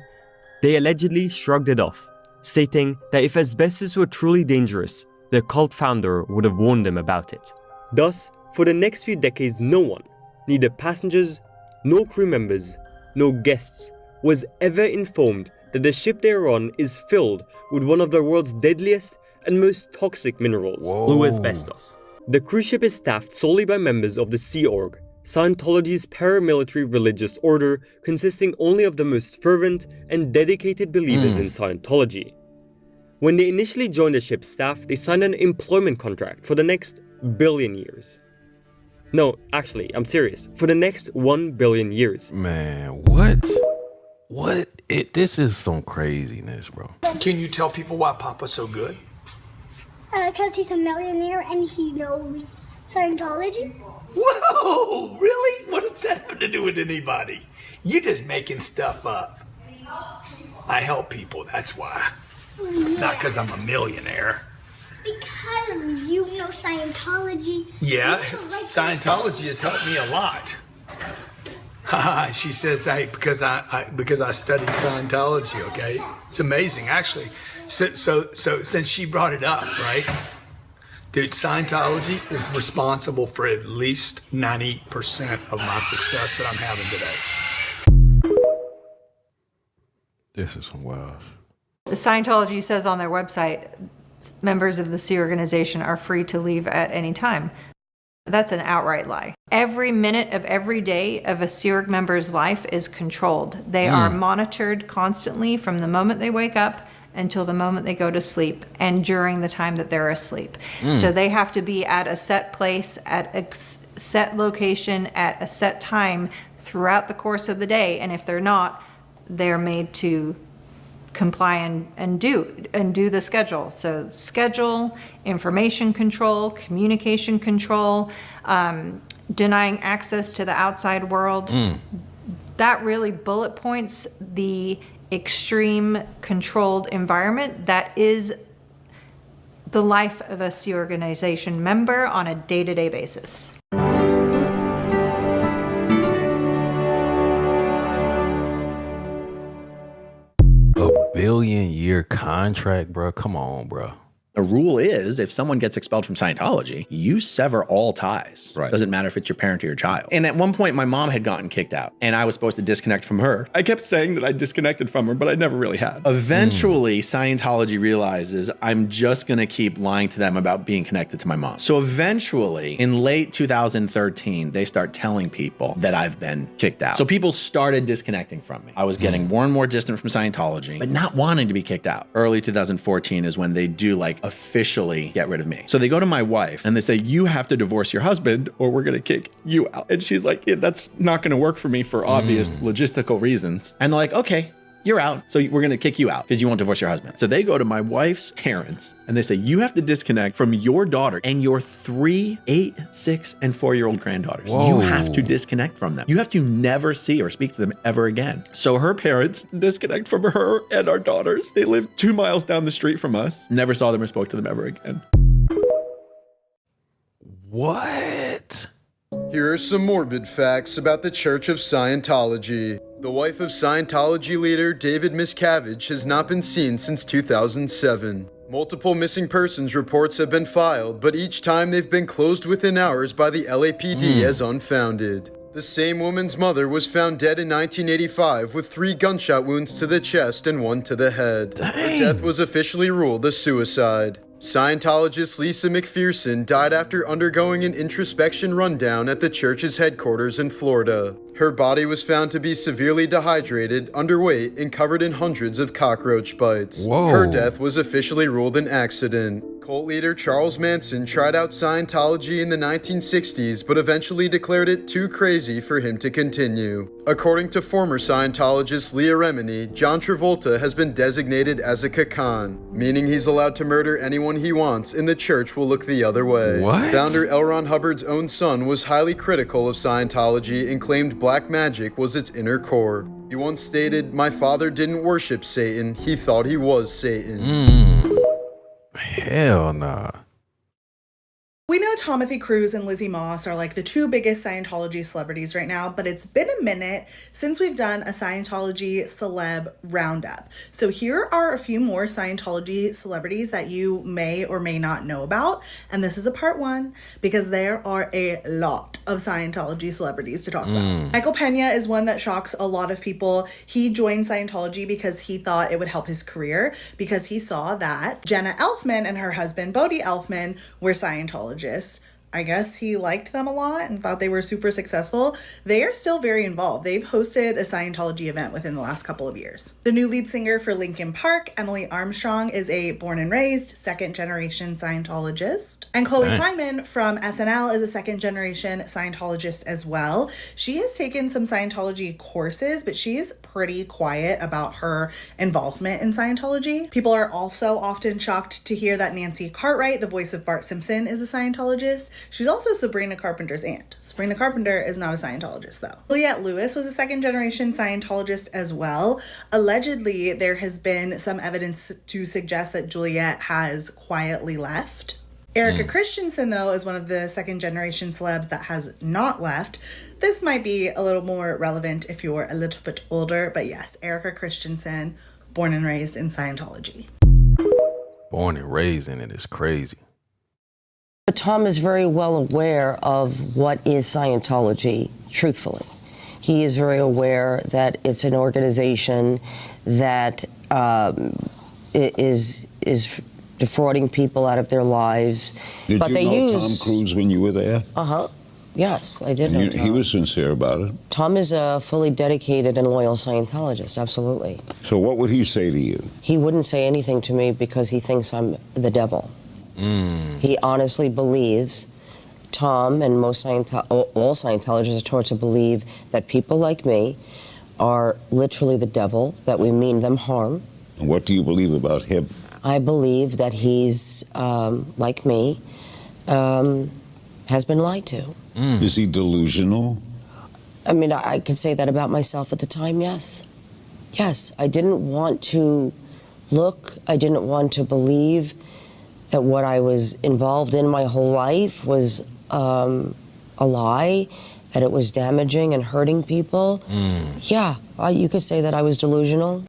they allegedly shrugged it off, stating that if asbestos were truly dangerous, the cult founder would have warned them about it. Thus, for the next few decades, no one, neither passengers, nor crew members, nor guests, was ever informed that the ship they are on is filled with one of the world's deadliest and most toxic minerals, blue asbestos. The cruise ship is staffed solely by members of the Sea Org, Scientology's paramilitary religious order consisting only of the most fervent and dedicated believers in Scientology. When they initially joined the ship's staff, they signed an employment contract for the next billion years. No, actually, I'm serious. For the next 1 billion years. Man, what? This is some craziness, bro. Can you tell people why Papa's so good? Because he's a millionaire and he knows Scientology. Whoa, really? What does that have to do with anybody? You're just making stuff up. I help people, that's why. It's not because I'm a millionaire. Because you know Scientology. Yeah, Scientology has helped me a lot. She says, hey, because I studied Scientology, okay? It's amazing, actually. So since she brought it up, right? Dude, Scientology is responsible for at least 90% of my success that I'm having today. This is some wild. The Scientology says on their website, members of the Sea organization are free to leave at any time. That's an outright lie. Every minute of every day of a Sea Org member's life is controlled. They are monitored constantly from the moment they wake up until the moment they go to sleep and during the time that they're asleep. So they have to be at a set place, at a set location, at a set time throughout the course of the day. And if they're not, they're made to comply and do the schedule. So schedule, information control, communication control, denying access to the outside world. That really bullet points the extreme controlled environment that is the life of a Sea organization member on a day-to-day basis. $1 billion-year contract, bro. Come on, bro. The rule is if someone gets expelled from Scientology, you sever all ties. Right. Doesn't matter if it's your parent or your child. And at one point, my mom had gotten kicked out and I was supposed to disconnect from her. I kept saying that I disconnected from her, but I never really had. Eventually, Scientology realizes I'm just going to keep lying to them about being connected to my mom. So eventually, in late 2013, they start telling people that I've been kicked out. So people started disconnecting from me. I was getting more and more distant from Scientology, but not wanting to be kicked out. Early 2014 is when they do like officially get rid of me. So they go to my wife and they say, you have to divorce your husband or we're going to kick you out. And she's like, yeah, that's not going to work for me for obvious logistical reasons. And they're like, okay, you're out. So we're going to kick you out because you won't divorce your husband. So they go to my wife's parents and they say, you have to disconnect from your daughter and your 3, 8, 6, and 4-year-old granddaughters. Whoa. You have to disconnect from them. You have to never see or speak to them ever again. So her parents disconnect from her and our daughters. They live 2 miles down the street from us. Never saw them or spoke to them ever again. What? Here are some morbid facts about the Church of Scientology. The wife of Scientology leader David Miscavige has not been seen since 2007. Multiple missing persons reports have been filed, but each time they've been closed within hours by the LAPD as unfounded. The same woman's mother was found dead in 1985 with 3 gunshot wounds to the chest and 1 to the head. Her death was officially ruled a suicide. Scientologist Lisa McPherson died after undergoing an introspection rundown at the church's headquarters in Florida. Her body was found to be severely dehydrated, underweight, and covered in hundreds of cockroach bites. Whoa. Her death was officially ruled an accident. Cult leader Charles Manson tried out Scientology in the 1960s, but eventually declared it too crazy for him to continue. According to former Scientologist Leah Remini, John Travolta has been designated as a Kakan, meaning he's allowed to murder anyone he wants and the church will look the other way. What? Founder L. Ron Hubbard's own son was highly critical of Scientology and claimed black magic was its inner core. He once stated, "My father didn't worship Satan, he thought he was Satan." Hell nah. We know Timothy Cruz and Lizzie Moss are like the 2 biggest Scientology celebrities right now, but it's been a minute since we've done a Scientology celeb roundup. So here are a few more Scientology celebrities that you may or may not know about. And this is a part 1 because there are a lot of Scientology celebrities to talk about. Michael Pena is one that shocks a lot of people. He joined Scientology because he thought it would help his career because he saw that Jenna Elfman and her husband Bodhi Elfman were Scientologists. I guess he liked them a lot and thought they were super successful. They are still very involved. They've hosted a Scientology event within the last couple of years. The new lead singer for Linkin Park, Emily Armstrong, is a born and raised 2nd-generation Scientologist. And Chloe Kleinman from SNL is a 2nd-generation Scientologist as well. She has taken some Scientology courses, but she is pretty quiet about her involvement in Scientology. People are also often shocked to hear that Nancy Cartwright, the voice of Bart Simpson, is a Scientologist. She's also Sabrina Carpenter's aunt. Sabrina Carpenter is not a Scientologist, though. Juliette Lewis was a 2nd-generation Scientologist as well. Allegedly, there has been some evidence to suggest that Juliette has quietly left. Erica Christensen, though, is one of the 2nd-generation celebs that has not left. This might be a little more relevant if you're a little bit older, but yes, Erica Christensen, born and raised in Scientology. Born and raised in it is crazy. But Tom is very well aware of what is Scientology, truthfully. He is very aware that it's an organization that is defrauding people out of their lives. Did you know Tom Cruise when you were there? Yes, I did know Tom. He was sincere about it. Tom is a fully dedicated and loyal Scientologist, absolutely. So what would he say to you? He wouldn't say anything to me because he thinks I'm the devil. He honestly believes, Tom and all Scientologists are taught to believe that people like me are literally the devil, that we mean them harm. And what do you believe about him? I believe that he's, like me, has been lied to. Is he delusional? I mean, I could say that about myself at the time, yes. Yes, I didn't want to look, I didn't want to believe that what I was involved in my whole life was a lie, that it was damaging and hurting people. Yeah, you could say that I was delusional.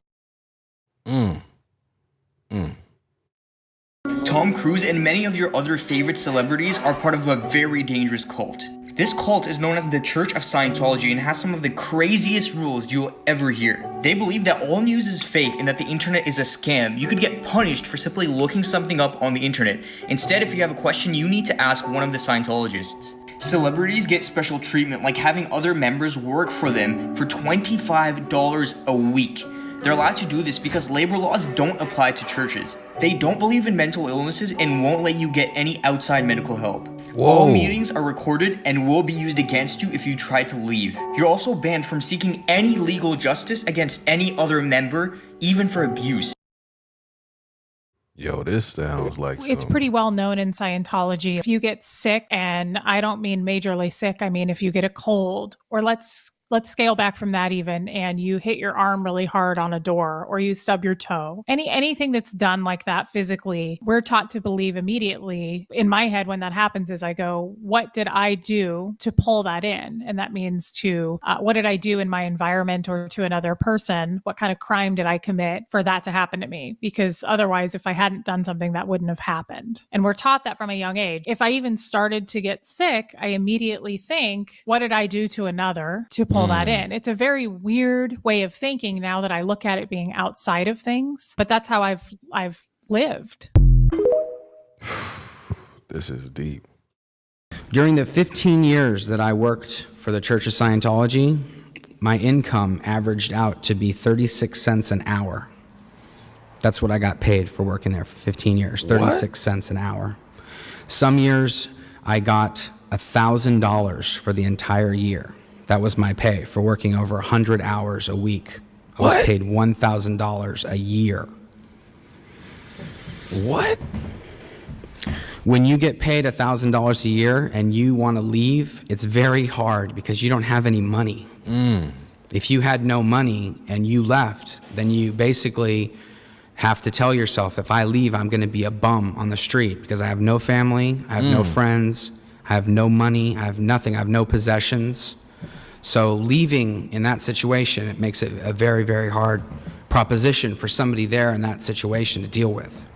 Tom Cruise and many of your other favorite celebrities are part of a very dangerous cult. This cult is known as the Church of Scientology and has some of the craziest rules you'll ever hear. They believe that all news is fake and that the internet is a scam. You could get punished for simply looking something up on the internet. Instead, if you have a question, you need to ask one of the Scientologists. Celebrities get special treatment, like having other members work for them for $25 a week. They're allowed to do this because labor laws don't apply to churches. They don't believe in mental illnesses and won't let you get any outside medical help. Whoa. All meetings are recorded and will be used against you if you try to leave. You're also banned from seeking any legal justice against any other member, even for abuse. Yo, this sounds like It's pretty well known in Scientology. If you get sick, and I don't mean majorly sick, I mean if you get a cold, or let's scale back from that even, and you hit your arm really hard on a door, or you stub your toe. Anything that's done like that physically, we're taught to believe immediately. In my head, when that happens, is I go, what did I do to pull that in? And that means what did I do in my environment or to another person? What kind of crime did I commit for that to happen to me? Because otherwise, if I hadn't done something, that wouldn't have happened. And we're taught that from a young age. If I even started to get sick, I immediately think, what did I do to another to pull that in? It's a very weird way of thinking now that I look at it being outside of things, but that's how I've lived. This is deep. During the 15 years that I worked for the Church of Scientology, my income averaged out to be 36 cents an hour. That's what I got paid for working there for 15 years, 36 cents an hour. Some years I got $1,000 for the entire year. That was my pay for working over 100 hours a week. I was paid $1,000 a year. What? When you get paid $1,000 a year and you want to leave, it's very hard because you don't have any money. If you had no money and you left, then you basically have to tell yourself, if I leave, I'm going to be a bum on the street because I have no family, I have no friends, I have no money, I have nothing, I have no possessions. So leaving in that situation, it makes it a very, very hard proposition for somebody there in that situation to deal with.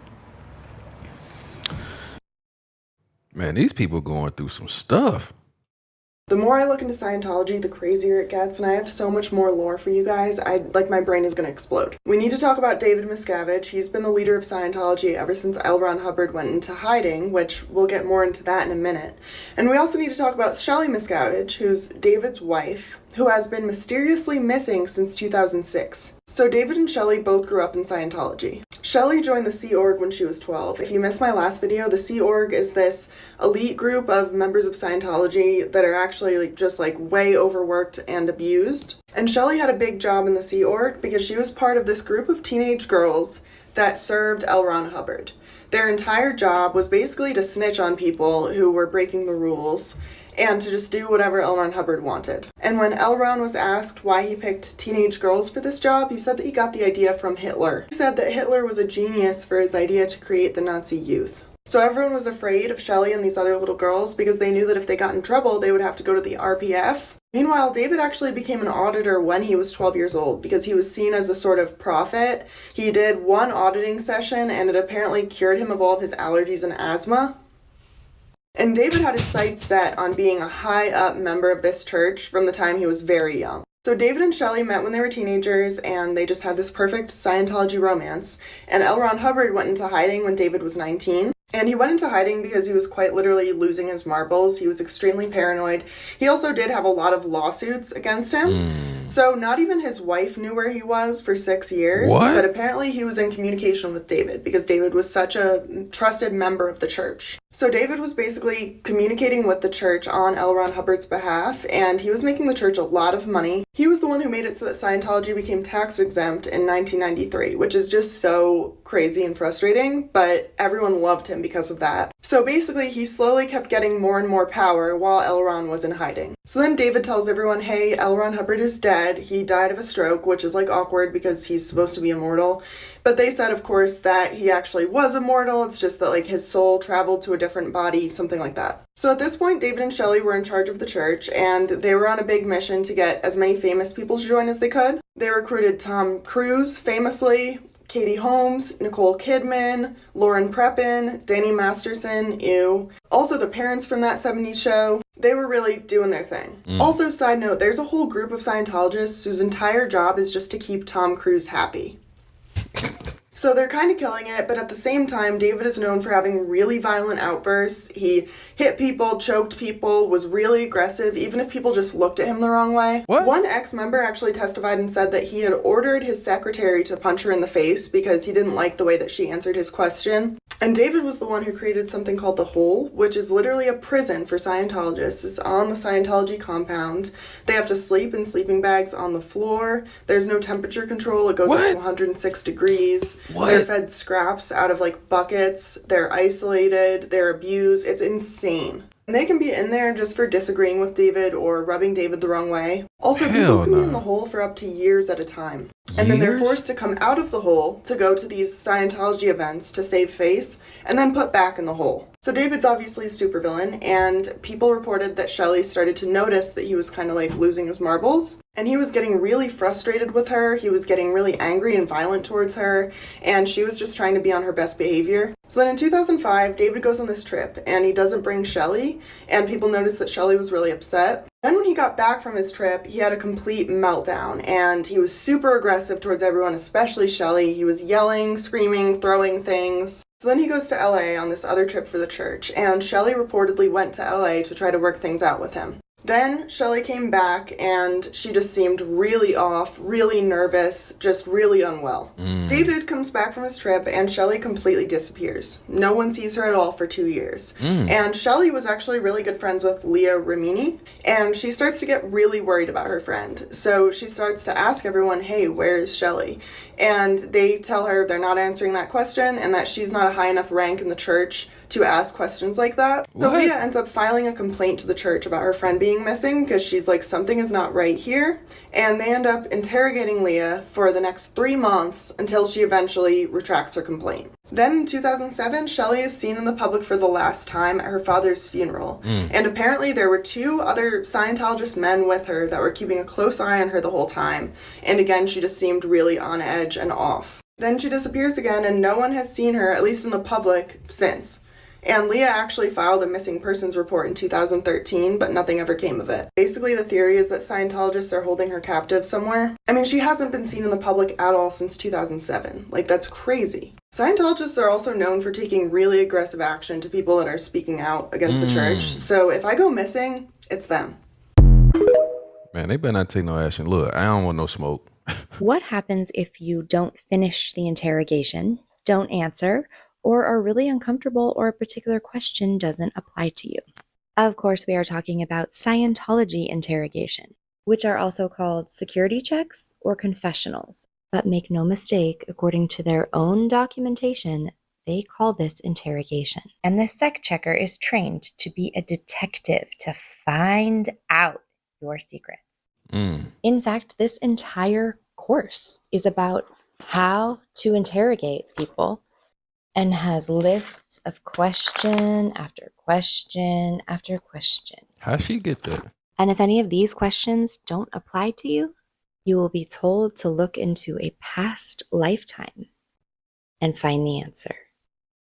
Man, these people going through some stuff. The more I look into Scientology, the crazier it gets, and I have so much more lore for you guys, my brain is going to explode. We need to talk about David Miscavige. He's been the leader of Scientology ever since L. Ron Hubbard went into hiding, which we'll get more into that in a minute. And we also need to talk about Shelly Miscavige, who's David's wife, who has been mysteriously missing since 2006. So David and Shelly both grew up in Scientology. Shelly joined the Sea Org when she was 12. If you missed my last video, the Sea Org is this elite group of members of Scientology that are actually just way overworked and abused. And Shelly had a big job in the Sea Org because she was part of this group of teenage girls that served L. Ron Hubbard. Their entire job was basically to snitch on people who were breaking the rules and to just do whatever L. Ron Hubbard wanted. And when L. Ron was asked why he picked teenage girls for this job, he said that he got the idea from Hitler. He said that Hitler was a genius for his idea to create the Nazi youth. So everyone was afraid of Shelly and these other little girls because they knew that if they got in trouble, they would have to go to the RPF. Meanwhile, David actually became an auditor when he was 12 years old because he was seen as a sort of prophet. He did one auditing session and it apparently cured him of all of his allergies and asthma. And David had his sights set on being a high-up member of this church from the time he was very young. So David and Shelly met when they were teenagers, and they just had this perfect Scientology romance. And L. Ron Hubbard went into hiding when David was 19. And he went into hiding because he was quite literally losing his marbles. He was extremely paranoid. He also did have a lot of lawsuits against him. So not even his wife knew where he was for 6 years. What? But apparently he was in communication with David because David was such a trusted member of the church. So David was basically communicating with the church on L. Ron Hubbard's behalf, and he was making the church a lot of money. He was the one who made it so that Scientology became tax exempt in 1993, which is just so crazy and frustrating, but everyone loved him because of that. So basically, he slowly kept getting more and more power while L. Ron was in hiding. So then David tells everyone, hey, L. Ron Hubbard is dead. He died of a stroke, which is awkward because he's supposed to be immortal. But they said, of course, that he actually was immortal. It's just that his soul traveled to a different body, something like that. So at this point, David and Shelly were in charge of the church, and they were on a big mission to get as many famous people to join as they could. They recruited Tom Cruise, famously, Katie Holmes, Nicole Kidman, Lauren Prepon, Danny Masterson, ew. Also the parents from that 70s show, they were really doing their thing. Also, side note, there's a whole group of Scientologists whose entire job is just to keep Tom Cruise happy. So they're kind of killing it, but at the same time, David is known for having really violent outbursts. He hit people, choked people, was really aggressive, even if people just looked at him the wrong way. What? One ex-member actually testified and said that he had ordered his secretary to punch her in the face because he didn't like the way that she answered his question. And David was the one who created something called the Hole, which is literally a prison for Scientologists. It's on the Scientology compound. They have to sleep in sleeping bags on the floor. There's no temperature control. It goes up to 106 degrees. They're fed scraps out of like buckets. They're isolated. They're abused. It's insane. And they can be in there just for disagreeing with David or rubbing David the wrong way. Also, people can be in the hole for up to years at a time. And then they're forced to come out of the hole to go to these Scientology events to save face and then put back in the hole. So David's obviously a supervillain, and people reported that Shelly started to notice that he was kind of like losing his marbles. And he was getting really frustrated with her. He was getting really angry and violent towards her. And she was just trying to be on her best behavior. So then in 2005, David goes on this trip and he doesn't bring Shelly. And people noticed that Shelly was really upset. Then when he got back from his trip, he had a complete meltdown. And he was super aggressive towards everyone, especially Shelly. He was yelling, screaming, throwing things. So then he goes to LA on this other trip for the church. And Shelly reportedly went to LA to try to work things out with him. Then Shelly came back and she just seemed really off, really nervous, just really unwell. David comes back from his trip and Shelly completely disappears. No one sees her at all for 2 years. And Shelly was actually really good friends with Leah Remini, and she starts to get really worried about her friend. So she starts to ask everyone, hey, where's Shelly? And they tell her they're not answering that question and that she's not a high enough rank in the church to ask questions like that. So Leah ends up filing a complaint to the church about her friend being missing because she's like, something is not right here. And they end up interrogating Leah for the next 3 months until she eventually retracts her complaint. Then in 2007, Shelly is seen in the public for the last time at her father's funeral. And apparently there were 2 other Scientologist men with her that were keeping a close eye on her the whole time. And again, she just seemed really on edge and off. Then she disappears again and no one has seen her, at least in the public, since. And Leah actually filed a missing persons report in 2013, but nothing ever came of it. Basically, the theory is that Scientologists are holding her captive somewhere. I mean, she hasn't been seen in the public at all since 2007. Like, that's crazy. Scientologists are also known for taking really aggressive action to people that are speaking out against the church. So if I go missing, it's them. Man, they better not take no action. Look, I don't want no smoke. What happens if you don't finish the interrogation, don't answer, or are really uncomfortable or a particular question doesn't apply to you? Of course, we are talking about Scientology interrogation, which are also called security checks or confessionals. But make no mistake, according to their own documentation, they call this interrogation. And the sec checker is trained to be a detective to find out your secrets. In fact, this entire course is about how to interrogate people and has lists of question after question after question. How'd she get that? And if any of these questions don't apply to you, you will be told to look into a past lifetime and find the answer.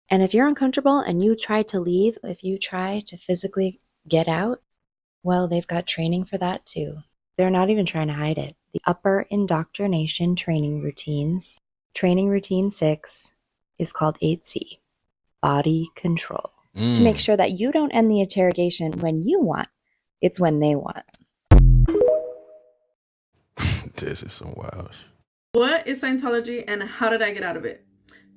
And if you're uncomfortable and you try to leave, if you try to physically get out, well, they've got training for that too. They're not even trying to hide it. The upper indoctrination training routines, training routine 6, is called 8C, body control, to make sure that you don't end the interrogation when you want. It's when they want. This is some wild shit. What is Scientology and how did I get out of it?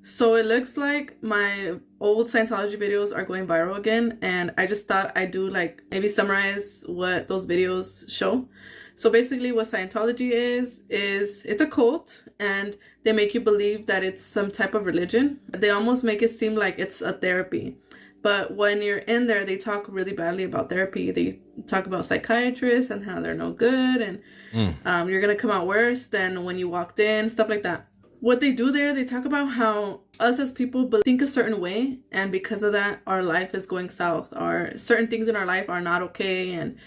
So it looks like my old Scientology videos are going viral again, and I just thought I'd do like maybe summarize what those videos show. So basically what Scientology is it's a cult, and they make you believe that it's some type of religion. They almost make it seem like it's a therapy. But when you're in there, they talk really badly about therapy. They talk about psychiatrists and how they're no good, and you're going to come out worse than when you walked in, stuff like that. What they do there, they talk about how us as people think a certain way, and because of that, our life is going south, or certain things in our life are not okay, and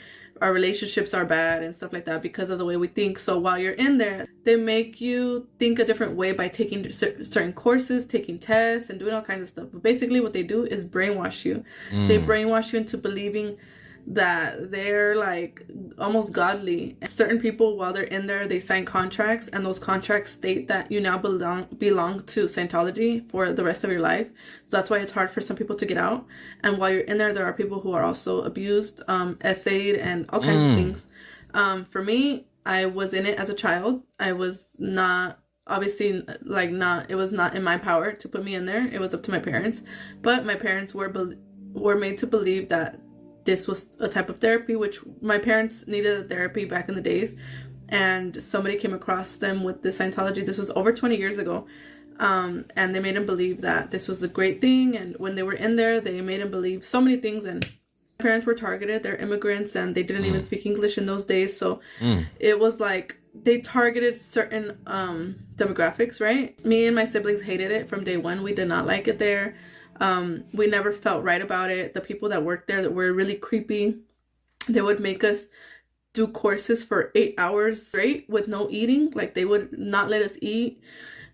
our relationships are bad and stuff like that because of the way we think. So while you're in there, they make you think a different way by taking certain courses, taking tests, and doing all kinds of stuff. But basically what they do is brainwash you. They brainwash you into believing that they're like almost godly. And certain people, while they're in there, they sign contracts, and those contracts state that you now belong to Scientology for the rest of your life. So that's why it's hard for some people to get out. And while you're in there are people who are also abused, essayed, and all kinds of things. For me, I was in it as a child. I was not, obviously, like, not, it was not in my power to put me in there. It was up to my parents. But my parents were made to believe that this was a type of therapy, which my parents needed a therapy back in the days. And somebody came across them with this Scientology. This was over 20 years ago. And they made them believe that this was a great thing. And when they were in there, they made them believe so many things. And my parents were targeted. They're immigrants, and they didn't even speak English in those days. So it was like they targeted certain demographics, right? Me and my siblings hated it from day one. We did not like it there. We never felt right about it. The people that worked there that were really creepy. They would make us do courses for 8 hours straight with no eating. Like, they would not let us eat,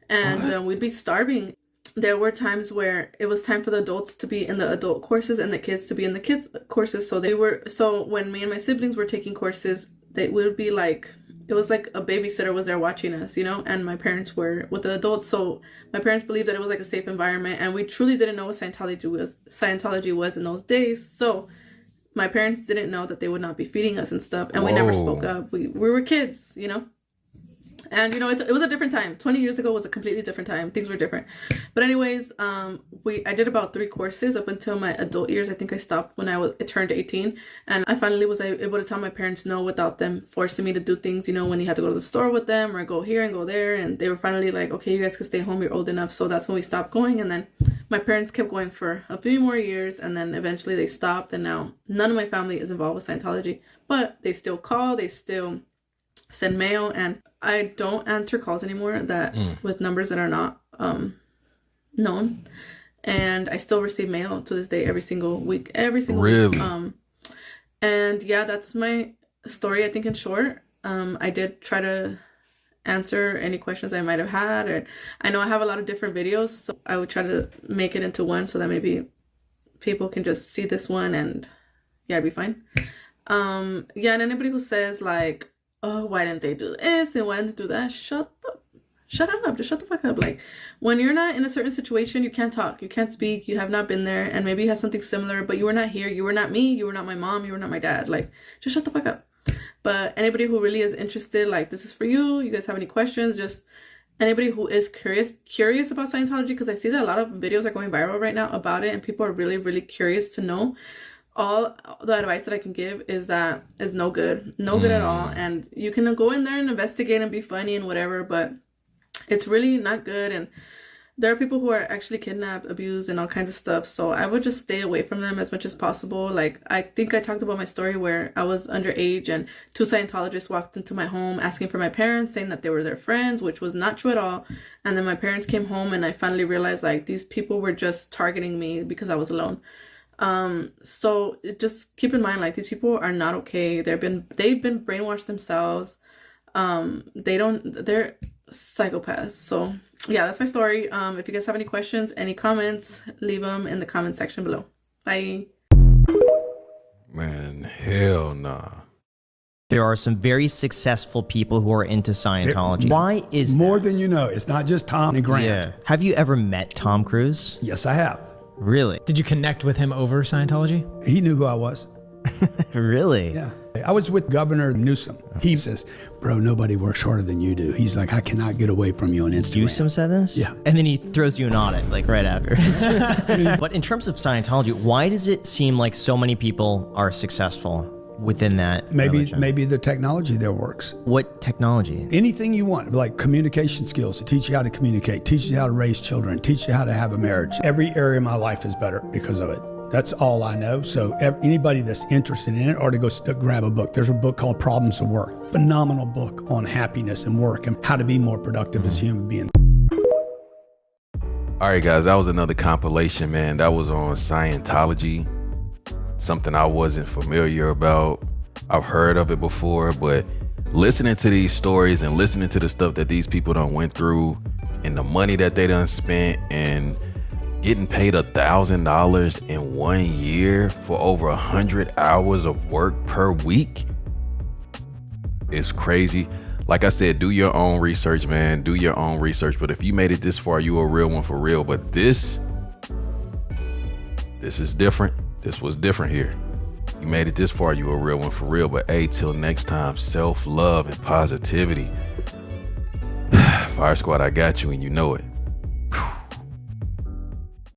and we'd be starving. There were times where it was time for the adults to be in the adult courses and the kids to be in the kids courses. So when me and my siblings were taking courses, they would be like, it was like a babysitter was there watching us, you know, and my parents were with the adults. So my parents believed that it was like a safe environment, and we truly didn't know what Scientology was in those days. So my parents didn't know that they would not be feeding us and stuff, and we never spoke up. We were kids, you know. And, you know, it was a different time. 20 years ago was a completely different time. Things were different. But anyways, I did about 3 courses up until my adult years. I think I stopped when I turned 18. And I finally was able to tell my parents no without them forcing me to do things, you know, when you had to go to the store with them or go here and go there. And they were finally like, okay, you guys can stay home. You're old enough. So that's when we stopped going. And then my parents kept going for a few more years. And then eventually they stopped. And now none of my family is involved with Scientology. But they still call. They still send mail, and I don't answer calls anymore with numbers that are not known, and I still receive mail to this day every single week. Week. And yeah, that's my story, I think, in short. I did try to answer any questions I might have had, or I know I have a lot of different videos, so I would try to make it into one so that maybe people can just see this one and yeah, it'd be fine. And anybody who says like, oh, why didn't they do this and why didn't they do that? Shut up. Just shut the fuck up. Like, when you're not in a certain situation, you can't talk. You can't speak. You have not been there. And maybe you have something similar, but you were not here. You were not me. You were not my mom. You were not my dad. Like, just shut the fuck up. But anybody who really is interested, like, this is for you. You guys have any questions? Just anybody who is curious about Scientology, because I see that a lot of videos are going viral right now about it, and people are really, really curious to know. All the advice that I can give is that is no good at all. And you can go in there and investigate and be funny and whatever, but it's really not good. And there are people who are actually kidnapped, abused, and all kinds of stuff. So I would just stay away from them as much as possible. Like, I think I talked about my story where I was underage and 2 Scientologists walked into my home asking for my parents, saying that they were their friends, which was not true at all. And then my parents came home, and I finally realized, like, these people were just targeting me because I was alone. So just keep in mind, like, these people are not okay. They've been brainwashed themselves. They're psychopaths. So yeah, that's my story. If you guys have any questions, any comments, leave them in the comment section below. Bye. Man, hell nah. There are some very successful people who are into Scientology. Why is more than you know? It's not just Tom and Grant. Yeah. Have you ever met Tom Cruise? Yes, I have. Really? Did you connect with him over Scientology? He knew who I was. Really? Yeah. I was with Governor Newsom. He says, bro, nobody works harder than you do. He's like, I cannot get away from you on Instagram. Newsom said this? Yeah. And then he throws you an audit, like, right after. But in terms of Scientology, why does it seem like so many people are successful within that religion? Maybe the technology there works. What technology? Anything you want, like communication skills, to teach you how to communicate, teach you how to raise children, teach you how to have a marriage. Every area of my life is better because of it. That's all I know. So anybody that's interested in it ought to go grab a book. There's a book called Problems of Work. Phenomenal book on happiness and work and how to be more productive as a human being. All right, guys, that was another compilation, man. That was on Scientology. Something I wasn't familiar about. I've heard of it before, but listening to these stories and listening to the stuff that these people done went through and the money that they done spent and getting paid $1,000 in 1 year for over 100 hours of work per week is crazy. Like I said, do your own research, man. Do your own research. But if you made it this far, you a real one for real. But this is different. This was different here. You made it this far, you a real one for real. But hey, till next time, self-love and positivity. Fire Squad, I got you and you know it.